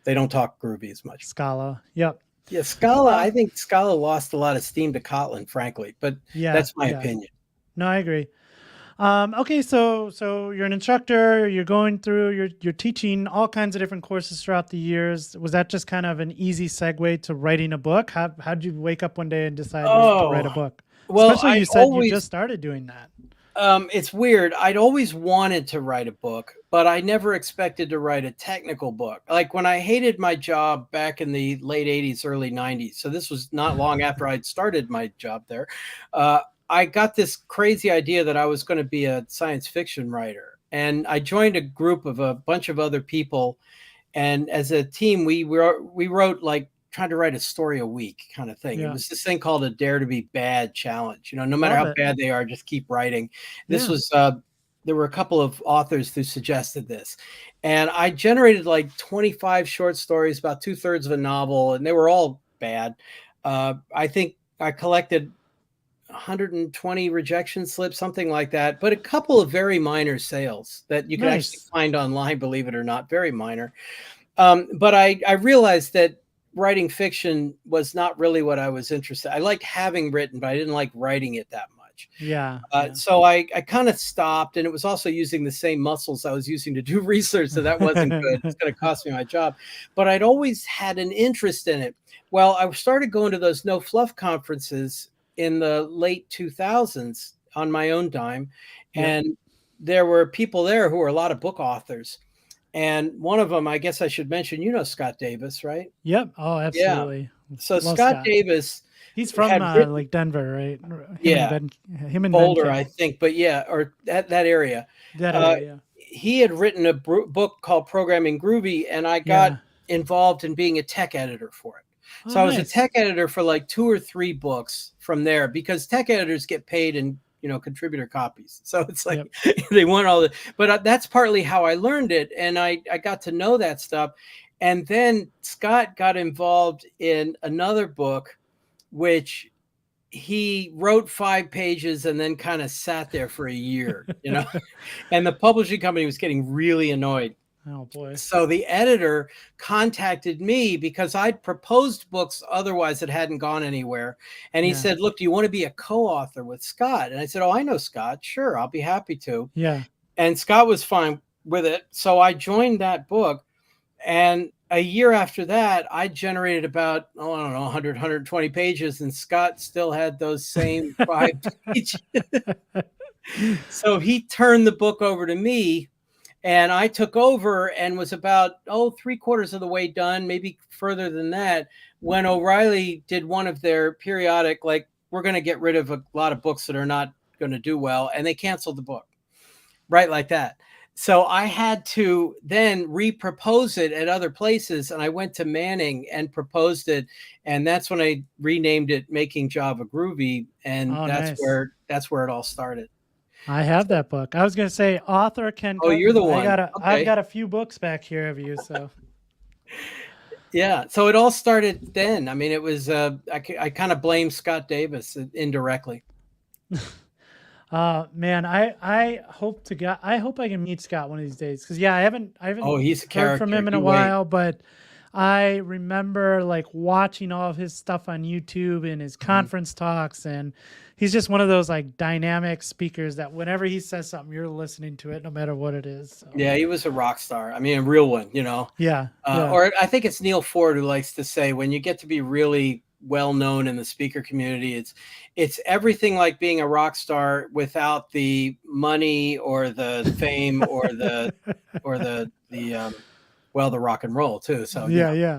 they don't talk Groovy as much. Scala. Yep. Yeah, Scala. I think Scala lost a lot of steam to Kotlin, frankly, but that's my opinion. No, I agree. Okay, so you're an instructor. You're going through. You're teaching all kinds of different courses throughout the years. Was that just kind of an easy segue to writing a book? How did you wake up one day and decide to write a book? Well, especially you said you just started doing that. It's weird. I'd always wanted to write a book, but I never expected to write a technical book. Like when I hated my job back in the late 80s, early 90s. So this was not long after I'd started my job there. I got this crazy idea that I was going to be a science fiction writer. And I joined a group of a bunch of other people. And as a team, we wrote like trying to write a story a week kind of thing. It was this thing called a Dare to Be Bad challenge. No matter how bad they are, just keep writing. This was, there were a couple of authors who suggested this. And I generated like 25 short stories, about 2/3 of a novel, and they were all bad. I think I collected 120 rejection slips, something like that, but a couple of very minor sales that you can actually find online, believe it or not, very minor. But I realized that writing fiction was not really what I was interested in. I liked having written, but I didn't like writing it that much. So I kind of stopped, and it was also using the same muscles I was using to do research, so that wasn't good. It's going to cost me my job. But I'd always had an interest in it. Well, I started going to those no fluff conferences in the late 2000s on my own dime. And there were people there who were a lot of book authors. And one of them, I guess I should mention, Scott Davis, right? Yep. Oh, absolutely. Yeah. So Scott Davis, he's from like Denver, right? Him and Boulder, I think, but or that area. That area. He had written a book called Programming Groovy, and I got involved in being a tech editor for it. So I was a tech editor for like 2 or 3 books from there, because tech editors get paid in, contributor copies. So it's like they want all the, but that's partly how I learned it. And I got to know that stuff. And then Scott got involved in another book, which he wrote 5 pages and then kind of sat there for a year, and the publishing company was getting really annoyed. Oh boy. So the editor contacted me because I'd proposed books otherwise that hadn't gone anywhere. And he said, look, do you want to be a co-author with Scott? And I said, oh, I know Scott. Sure, I'll be happy to. Yeah. And Scott was fine with it. So I joined that book. And a year after that, I generated about, I don't know, 100, 120 pages. And Scott still had those same 5 pages. So he turned the book over to me. And I took over and was about, 3/4 of the way done, maybe further than that, when O'Reilly did one of their periodic, like, we're going to get rid of a lot of books that are not going to do well. And they canceled the book right like that. So I had to then repropose it at other places. And I went to Manning and proposed it. And that's when I renamed it Making Java Groovy. And that's where it all started. I have that book. I was going to say author Ken Kousen. Oh, you're the one. I've got a few books back here of you. So yeah. So it all started then. I mean, it was, I kind of blame Scott Davis indirectly. Man, I hope I can meet Scott one of these days. Cause I haven't he's a character. heard from him in a while, but I remember like watching all of his stuff on YouTube and his conference talks, and he's just one of those like dynamic speakers that whenever he says something, you're listening to it no matter what it is. So. Yeah, he was a rock star. I mean, a real one, Yeah, Or I think it's Neil Ford who likes to say, when you get to be really well known in the speaker community, it's everything like being a rock star without the money or the fame or the rock and roll too. So yeah.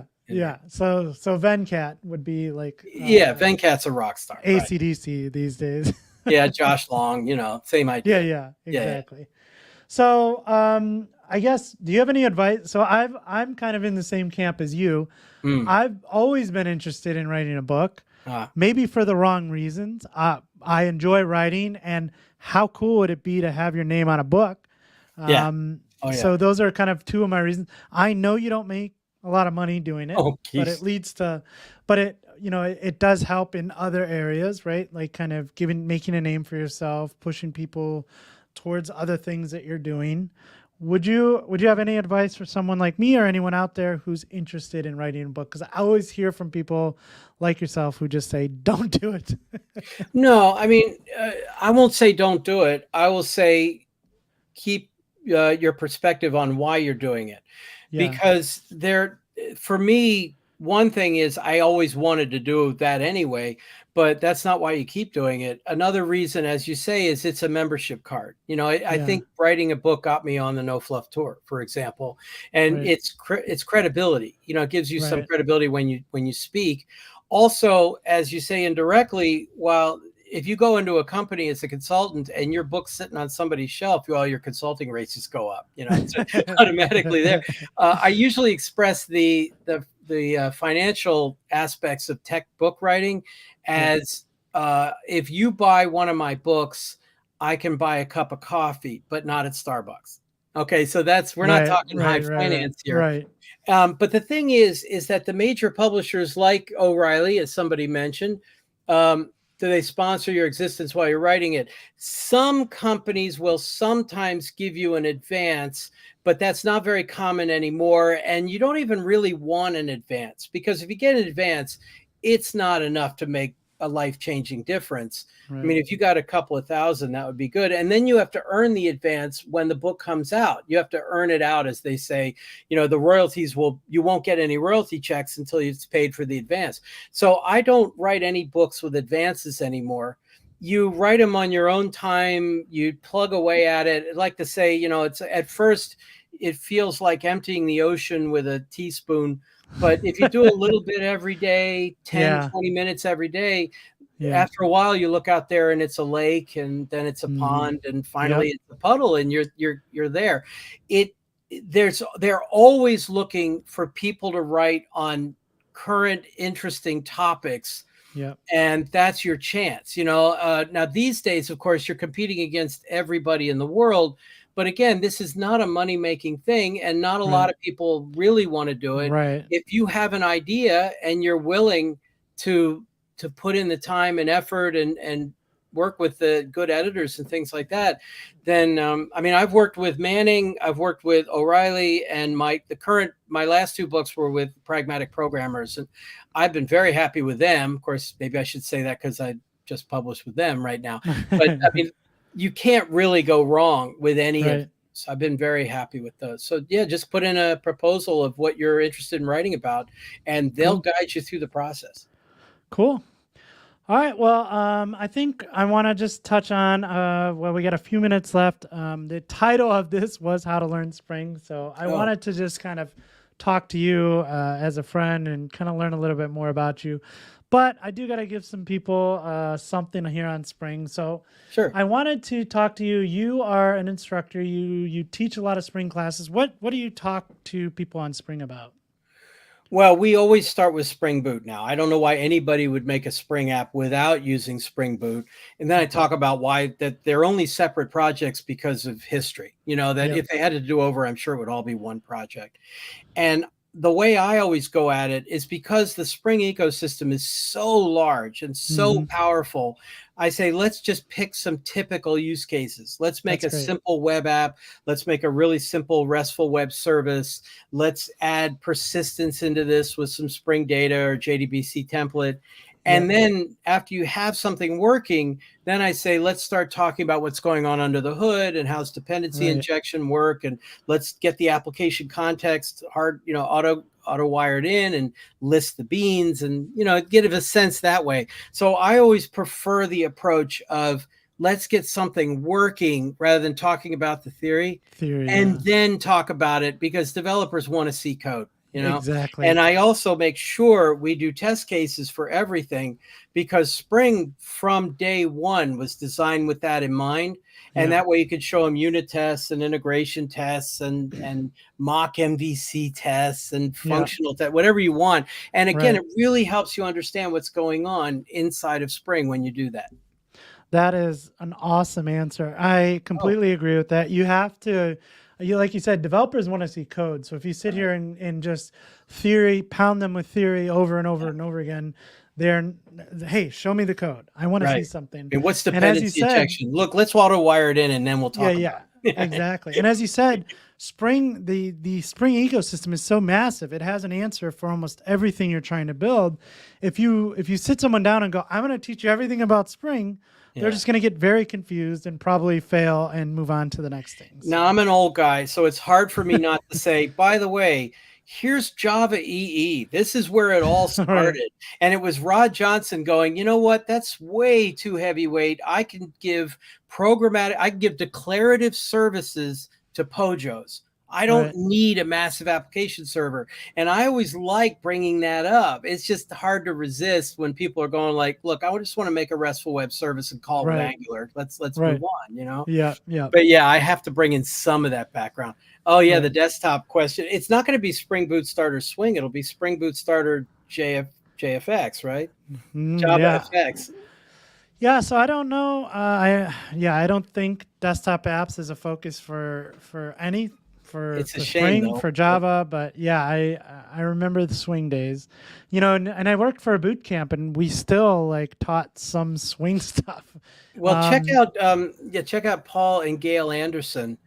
So Venkat would be like Venkat's a rock star. AC/DC these days. Yeah, Josh Long, same idea. Yeah, exactly. Yeah. So I guess, do you have any advice? So I'm kind of in the same camp as you. I've always been interested in writing a book, maybe for the wrong reasons. I enjoy writing, and how cool would it be to have your name on a book? So those are kind of two of my reasons. I know you don't make a lot of money doing it, but it leads to, it does help in other areas, right? Like kind of making a name for yourself, pushing people towards other things that you're doing. Would you have any advice for someone like me or anyone out there who's interested in writing a book? Because I always hear from people like yourself who just say, don't do it. No, I mean, I won't say don't do it. I will say keep your perspective on why you're doing it. Because for me, one thing is I always wanted to do that anyway, but that's not why you keep doing it. Another reason, as you say, is it's a membership card. I think writing a book got me on the No Fluff Tour, for example, and it's credibility. It gives you some credibility when you speak. Also, as you say indirectly, if you go into a company as a consultant and your book's sitting on somebody's shelf, your consulting rates just go up. It's automatically there. I usually express the financial aspects of tech book writing as if you buy one of my books, I can buy a cup of coffee, but not at Starbucks. Okay, so we're not talking high finance here. Right. But the thing is that the major publishers like O'Reilly, as somebody mentioned, do they sponsor your existence while you're writing it? Some companies will sometimes give you an advance, but that's not very common anymore. And you don't even really want an advance, because if you get an advance, it's not enough to make a life-changing difference. Right. I mean, if you got a couple of thousand, that would be good. And then you have to earn the advance when the book comes out. You have to earn it out, as they say. The royalties you won't get any royalty checks until it's paid for the advance. So I don't write any books with advances anymore. You write them on your own time. You plug away at it. I'd like to say, it's at first it feels like emptying the ocean with a teaspoon. But if you do a little bit every day, 10, 20 minutes every day, after a while you look out there and it's a lake, and then it's a pond, and finally it's a puddle, and you're there. They're always looking for people to write on current interesting topics. Yeah. And that's your chance. Now these days, of course, you're competing against everybody in the world, But again, this is not a money-making thing, and not a lot of people really want to do it. Right. If you have an idea and you're willing to put in the time and effort and work with the good editors and things like that, then I mean, I've worked with Manning, I've worked with O'Reilly, and my last two books were with Pragmatic Programmers, and I've been very happy with them. Of course, maybe I should say that because I just published with them right now. But I mean, you can't really go wrong with any of them. So I've been very happy with those. So yeah, just put in a proposal of what you're interested in writing about, and they'll guide you through the process. Cool. All right. Well, I think I want to just touch on, well, we got a few minutes left. The title of this was How to Learn Spring. So I wanted to just kind of talk to you as a friend and kind of learn a little bit more about you. But I do got to give some people something here on Spring. So sure, I wanted to talk to you. You are an instructor. You teach a lot of Spring classes. What do you talk to people on Spring about? Well, we always start with Spring Boot now. I don't know why anybody would make a Spring app without using Spring Boot. And then I talk about why that they're only separate projects because of history. You know, that if they had to do over, I'm sure it would all be one project. And the way I always go at it is because the Spring ecosystem is so large and so powerful. I say, let's just pick some typical use cases. Let's make a simple web app. Let's make a really simple RESTful web service. Let's add persistence into this with some Spring Data or JDBC template. And then after you have something working, then I say, let's start talking about what's going on under the hood and how's dependency injection work. And let's get the application context auto wired in and list the beans and, get a sense that way. So I always prefer the approach of let's get something working rather than talking about the theory and then talk about it, because developers want to see code. Exactly. And I also make sure we do test cases for everything, because Spring from day one was designed with that in mind. And that way you could show them unit tests and integration tests and mock MVC tests and functional tests, whatever you want. And again, it really helps you understand what's going on inside of Spring when you do that. That is an awesome answer. I completely agree with that. You have to, like you said, developers want to see code. So if you sit here and just pound them with theory over and over and over again, hey, show me the code. I want to see something. And what's dependency injection? Look, let's auto wire it in and then we'll talk about it. Exactly. And as you said, Spring, the Spring ecosystem is so massive. It has an answer for almost everything you're trying to build. If you sit someone down and go, I'm going to teach you everything about Spring, they're just going to get very confused and probably fail and move on to the next thing. So. Now, I'm an old guy, so it's hard for me not to say, by the way, here's Java EE. This is where it all started. And it was Rod Johnson going, you know what? That's way too heavyweight. I can give declarative services to POJOs. I don't need a massive application server. And I always like bringing that up. It's just hard to resist when people are going like, look, I just want to make a RESTful web service and call it Angular. Let's move on, Yeah. But yeah, I have to bring in some of that background. Oh yeah, the desktop question. It's not going to be Spring Boot Starter Swing. It'll be Spring Boot Starter JFX, right? Java FX. Yeah, so I don't know. I don't think desktop apps is a focus for any. It's a Spring, shame, for Java, but yeah, I remember the Swing days, and I worked for a boot camp, and we still taught some Swing stuff. Well, check out Paul and Gail Anderson.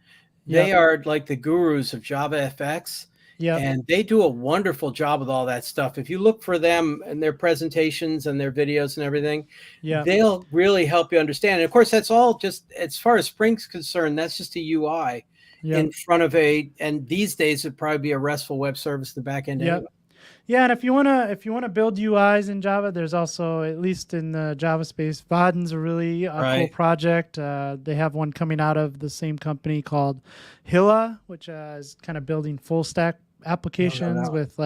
They are like the gurus of Java FX. And they do a wonderful job with all that stuff. If you look for them and their presentations and their videos and everything, they'll really help you understand. And of course, that's all just, as far as Spring's concerned, that's just a UI. In front of and these days it'd probably be a RESTful web service in the back end. Anyway. Yeah, and if you wanna build UIs in Java, there's also, at least in the Java space, Vaadin's a really cool project. They have one coming out of the same company called Hilla, which is kind of building full stack applications with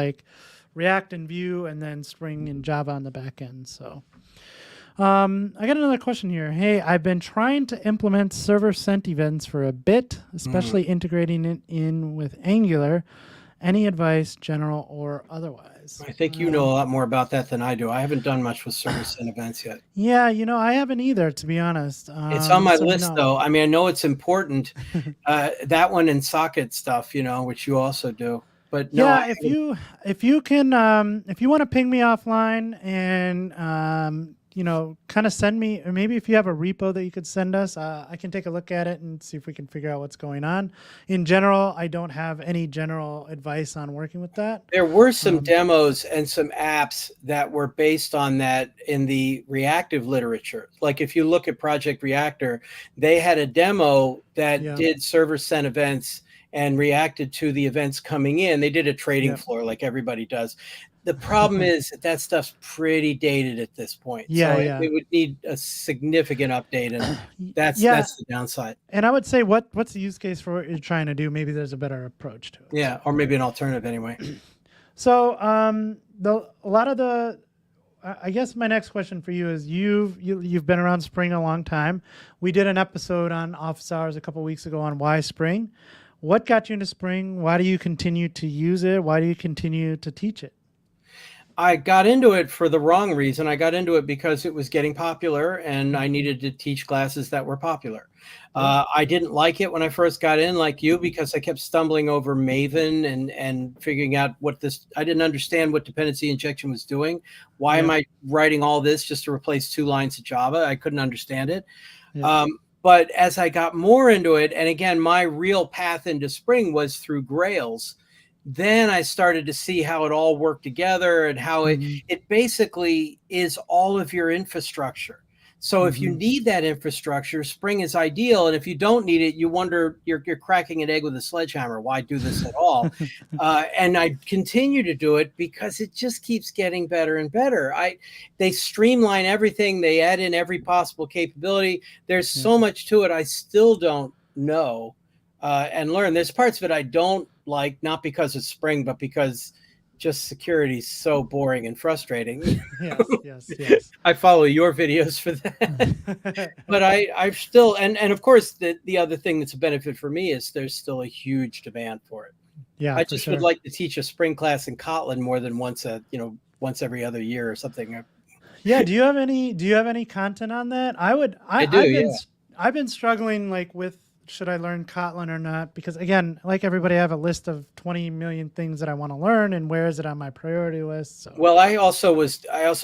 React and Vue, and then Spring and Java on the back end. So. I got another question here. Hey, I've been trying to implement server sent events for a bit, especially integrating it in with Angular. Any advice, general or otherwise? I think you know a lot more about that than I do. I haven't done much with service and events yet. Yeah, I haven't either, to be honest. It's on my So list, no. though. I mean, I know it's important. That one and socket stuff, which you also do. But no, Yeah, if you can if you want to ping me offline and kind of send me, or maybe if you have a repo that you could send us, I can take a look at it and see if we can figure out what's going on. In general, I don't have any general advice on working with that. there were some demos and some apps that were based on that in the reactive literature. Like if you look at Project Reactor, they had a demo that did server sent events and reacted to the events coming in. They did a trading floor like everybody does. The problem is that stuff's pretty dated at this point. So it would need a significant update, and that's the downside. And I would say, what's the use case for what you're trying to do? Maybe there's a better approach to it. Yeah, or maybe an alternative anyway. So I guess my next question for you is you've been around Spring a long time. We did an episode on Office Hours a couple weeks ago on why Spring. What got you into Spring? Why do you continue to use it? Why do you continue to teach it? I got into it for the wrong reason. I got into it because it was getting popular and I needed to teach classes that were popular. I didn't like it when I first got in, like you, because I kept stumbling over Maven and figuring out I didn't understand what dependency injection was doing. Why am I writing all this just to replace 2 lines of Java? I couldn't understand it. But as I got more into it, and again, my real path into Spring was through Grails, then I started to see how it all worked together and how it basically is all of your infrastructure. So if you need that infrastructure, Spring is ideal. And if you don't need it, you wonder, you're cracking an egg with a sledgehammer. Why do this at all? And I continue to do it because it just keeps getting better and better. They streamline everything. They add in every possible capability. There's so much to it I still don't know and learn. There's parts of it I don't like, not because it's Spring, but because just security is so boring and frustrating. Yes. I follow your videos for that. But I've still, and of course, the other thing that's a benefit for me is there's still a huge demand for it. Yeah, I just would like to teach a Spring class in Kotlin more than once every other year or something. Yeah. Do you have any content on that? I've been struggling with, should I learn Kotlin or not? Because again, like everybody, I have a list of 20 million things that I want to learn, and where is it on my priority list? So. Well, I also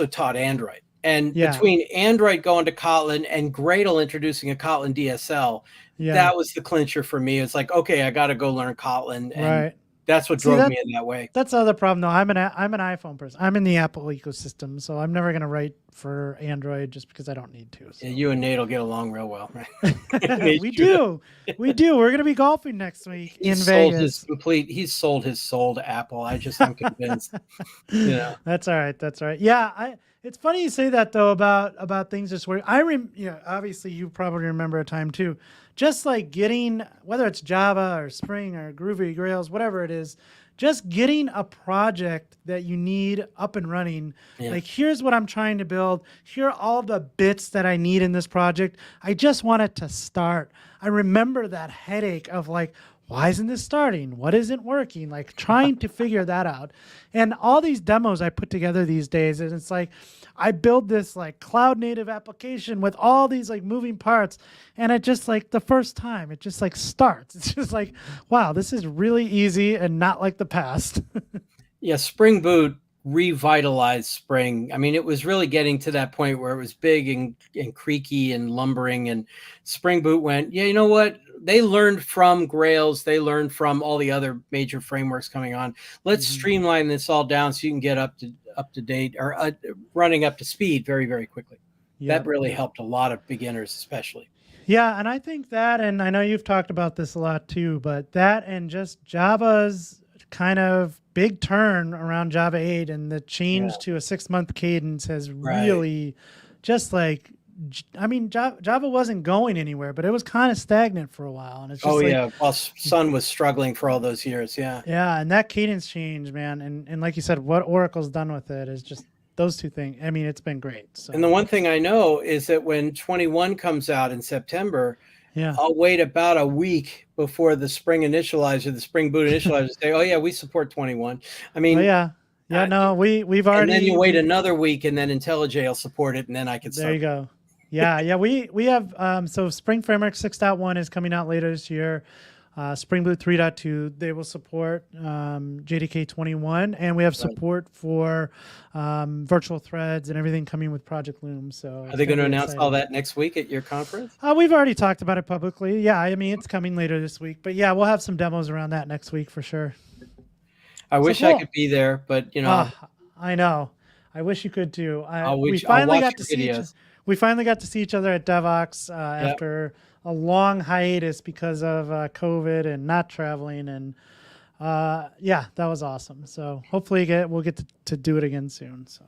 taught Android, and between Android going to Kotlin and Gradle introducing a Kotlin DSL, that was the clincher for me. It's like, okay, I got to go learn Kotlin, and that's what drove me in that way. That's the other problem, though. I'm an iPhone person. I'm in the Apple ecosystem, so I'm never going to write for Android just because I don't need to. So. Yeah, you and Nate will get along real well, right? We do. We're going to be golfing next week in Vegas. He's sold his soul to Apple. I'm convinced. That's all right. Yeah, it's funny you say that though about things just where obviously you probably remember a time too, just like getting, whether it's Java or Spring or Groovy, Grails, whatever it is, just getting a project that you need up and running. Like, here's what I'm trying to build. Here are all the bits that I need in this project. I just want it to start. I remember that headache of like, why isn't this starting? What isn't working? Like trying to figure that out. And all these demos I put together these days, and it's like, I build this like cloud native application with all these like moving parts. And it just like the first time it just like starts. It's just like, wow, this is really easy and not like the past. Spring Boot revitalized Spring. I mean, it was really getting to that point where it was big and creaky and lumbering, and Spring Boot went, you know what? They learned from Grails. They learned from all the other major frameworks coming on. Let's streamline this all down so you can get up to date or running up to speed very, very quickly. That really helped a lot of beginners, especially. Yeah, and I think that, and I know you've talked about this a lot too, but that and just Java's kind of big turn around Java 8 and the change to a 6-month cadence has really just like, I mean, Java wasn't going anywhere, but it was kind of stagnant for a while. And it's just well, Sun was struggling for all those years. Yeah, and that cadence change, man. And like you said, what Oracle's done with it is just those two things. I mean, it's been great. So. And the one thing I know is that when 21 comes out in September, Yeah. I'll wait about a week before the Spring initializer, the Spring Boot initializer say, "Oh yeah, we support 21." I Oh mean, yeah. Yeah, no, we've and then already you wait another week, and then IntelliJ will support it, and then I can there you start. go. Yeah, yeah, we have so Spring Framework 6.1 is coming out later this year. Spring Boot 3.2, they will support JDK 21, and we have support for virtual threads and everything coming with Project Loom. So Are they going to announce all that next week at your conference? we've already talked about it publicly. Yeah, I mean, it's coming later this week. But yeah, we'll have some demos around that next week for sure. I wish I could be there, but I know. I wish you could too. We finally got to see each other at DevOps after a long hiatus because of COVID and not traveling, and that was awesome. So hopefully we'll get to do it again soon. So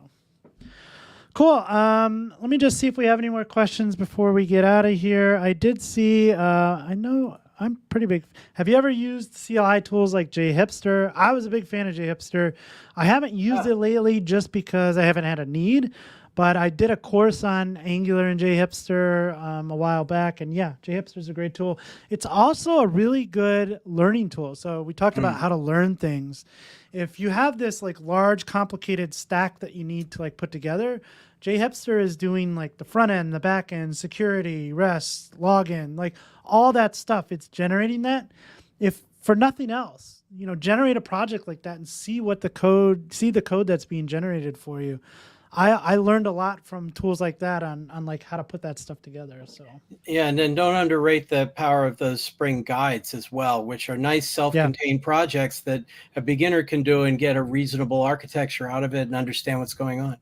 cool. Let me just see if we have any more questions before we get out of here. I did see. I know. I'm pretty big. Have you ever used CLI tools like JHipster? I was a big fan of JHipster. I haven't used it lately just because I haven't had a need, but I did a course on Angular and JHipster a while back, and yeah, JHipster is a great tool. It's also a really good learning tool. So we talked about how to learn things. If you have this like large, complicated stack that you need to like put together, JHipster is doing like the front end, the back end, security, REST, login, like all that stuff. It's generating that. If for nothing else, generate a project like that and see the code that's being generated for you. I learned a lot from tools like that on like how to put that stuff together. So yeah, and then don't underrate the power of those Spring guides as well, which are nice self-contained projects that a beginner can do and get a reasonable architecture out of it and understand what's going on.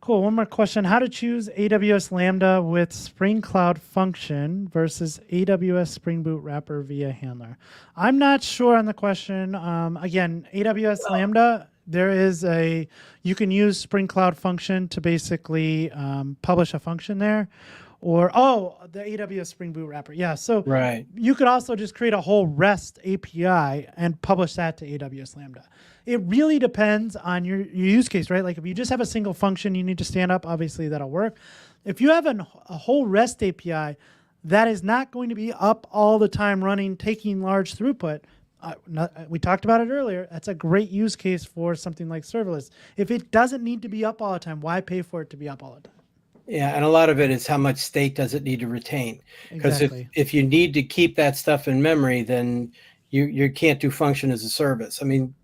Cool. One more question. How to choose AWS Lambda with Spring Cloud Function versus AWS Spring Boot Wrapper via handler? I'm not sure on the question. Again, AWS Lambda, you can use Spring Cloud Function to basically publish a function there. Or, the AWS Spring Boot Wrapper. Yeah, so you could also just create a whole REST API and publish that to AWS Lambda. It really depends on your use case, right? Like if you just have a single function you need to stand up, obviously that'll work. If you have a whole REST API, that is not going to be up all the time running, taking large throughput. We talked about it earlier. That's a great use case for something like serverless. If it doesn't need to be up all the time, why pay for it to be up all the time? Yeah, and a lot of it is how much state does it need to retain? Because if you need to keep that stuff in memory, then you can't do function as a service. I mean,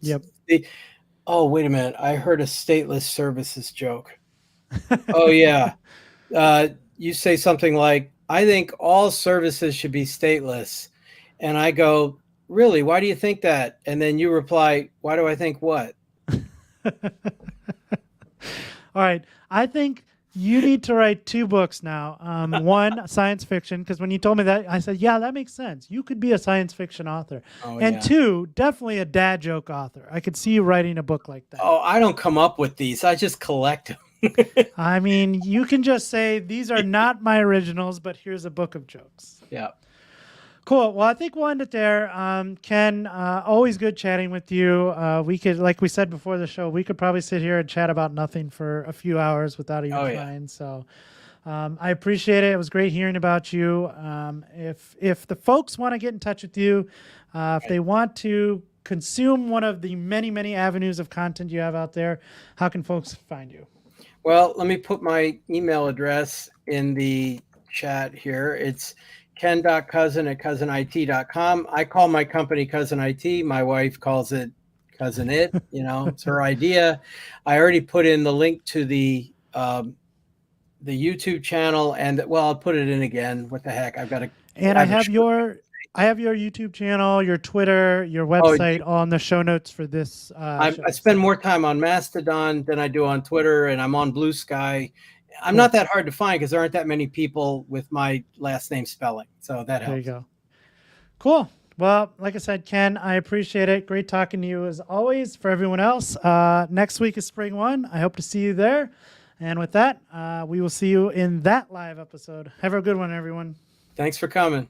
oh, wait a minute. I heard a stateless services joke. Oh, yeah. You say something like, I think all services should be stateless. And I go, really? Why do you think that? And then you reply, why do I think what? All right. I think you need to write 2 books now. One, science fiction, because when you told me that, I said, yeah, that makes sense. You could be a science fiction author. And 2, definitely a dad joke author. I could see you writing a book like that. Oh, I don't come up with these. I just collect them. I mean, you can just say, these are not my originals, but here's a book of jokes. Yeah. Cool. Well, I think we'll end it there. Ken, always good chatting with you. We could, like we said before the show, we could probably sit here and chat about nothing for a few hours without even trying. So I appreciate it. It was great hearing about you. If the folks want to get in touch with you, if they want to consume one of the many, many avenues of content you have out there, how can folks find you? Well, let me put my email address in the chat here. It's ken.kousen@cousenit.com. I call my company Cousin IT. My wife calls it Cousin It. It's her idea. I already put in the link to the YouTube channel, and I'll put it in again. What the heck? I've got to. And I have your YouTube channel, your Twitter, your website on the show notes for this. I spend more time on Mastodon than I do on Twitter, and I'm on Blue Sky. I'm not that hard to find because there aren't that many people with my last name spelling. So that helps. There you go. Cool. Well, like I said, Ken, I appreciate it. Great talking to you as always. For everyone else, next week is Spring 1. I hope to see you there. And with that, we will see you in that live episode. Have a good one, everyone. Thanks for coming.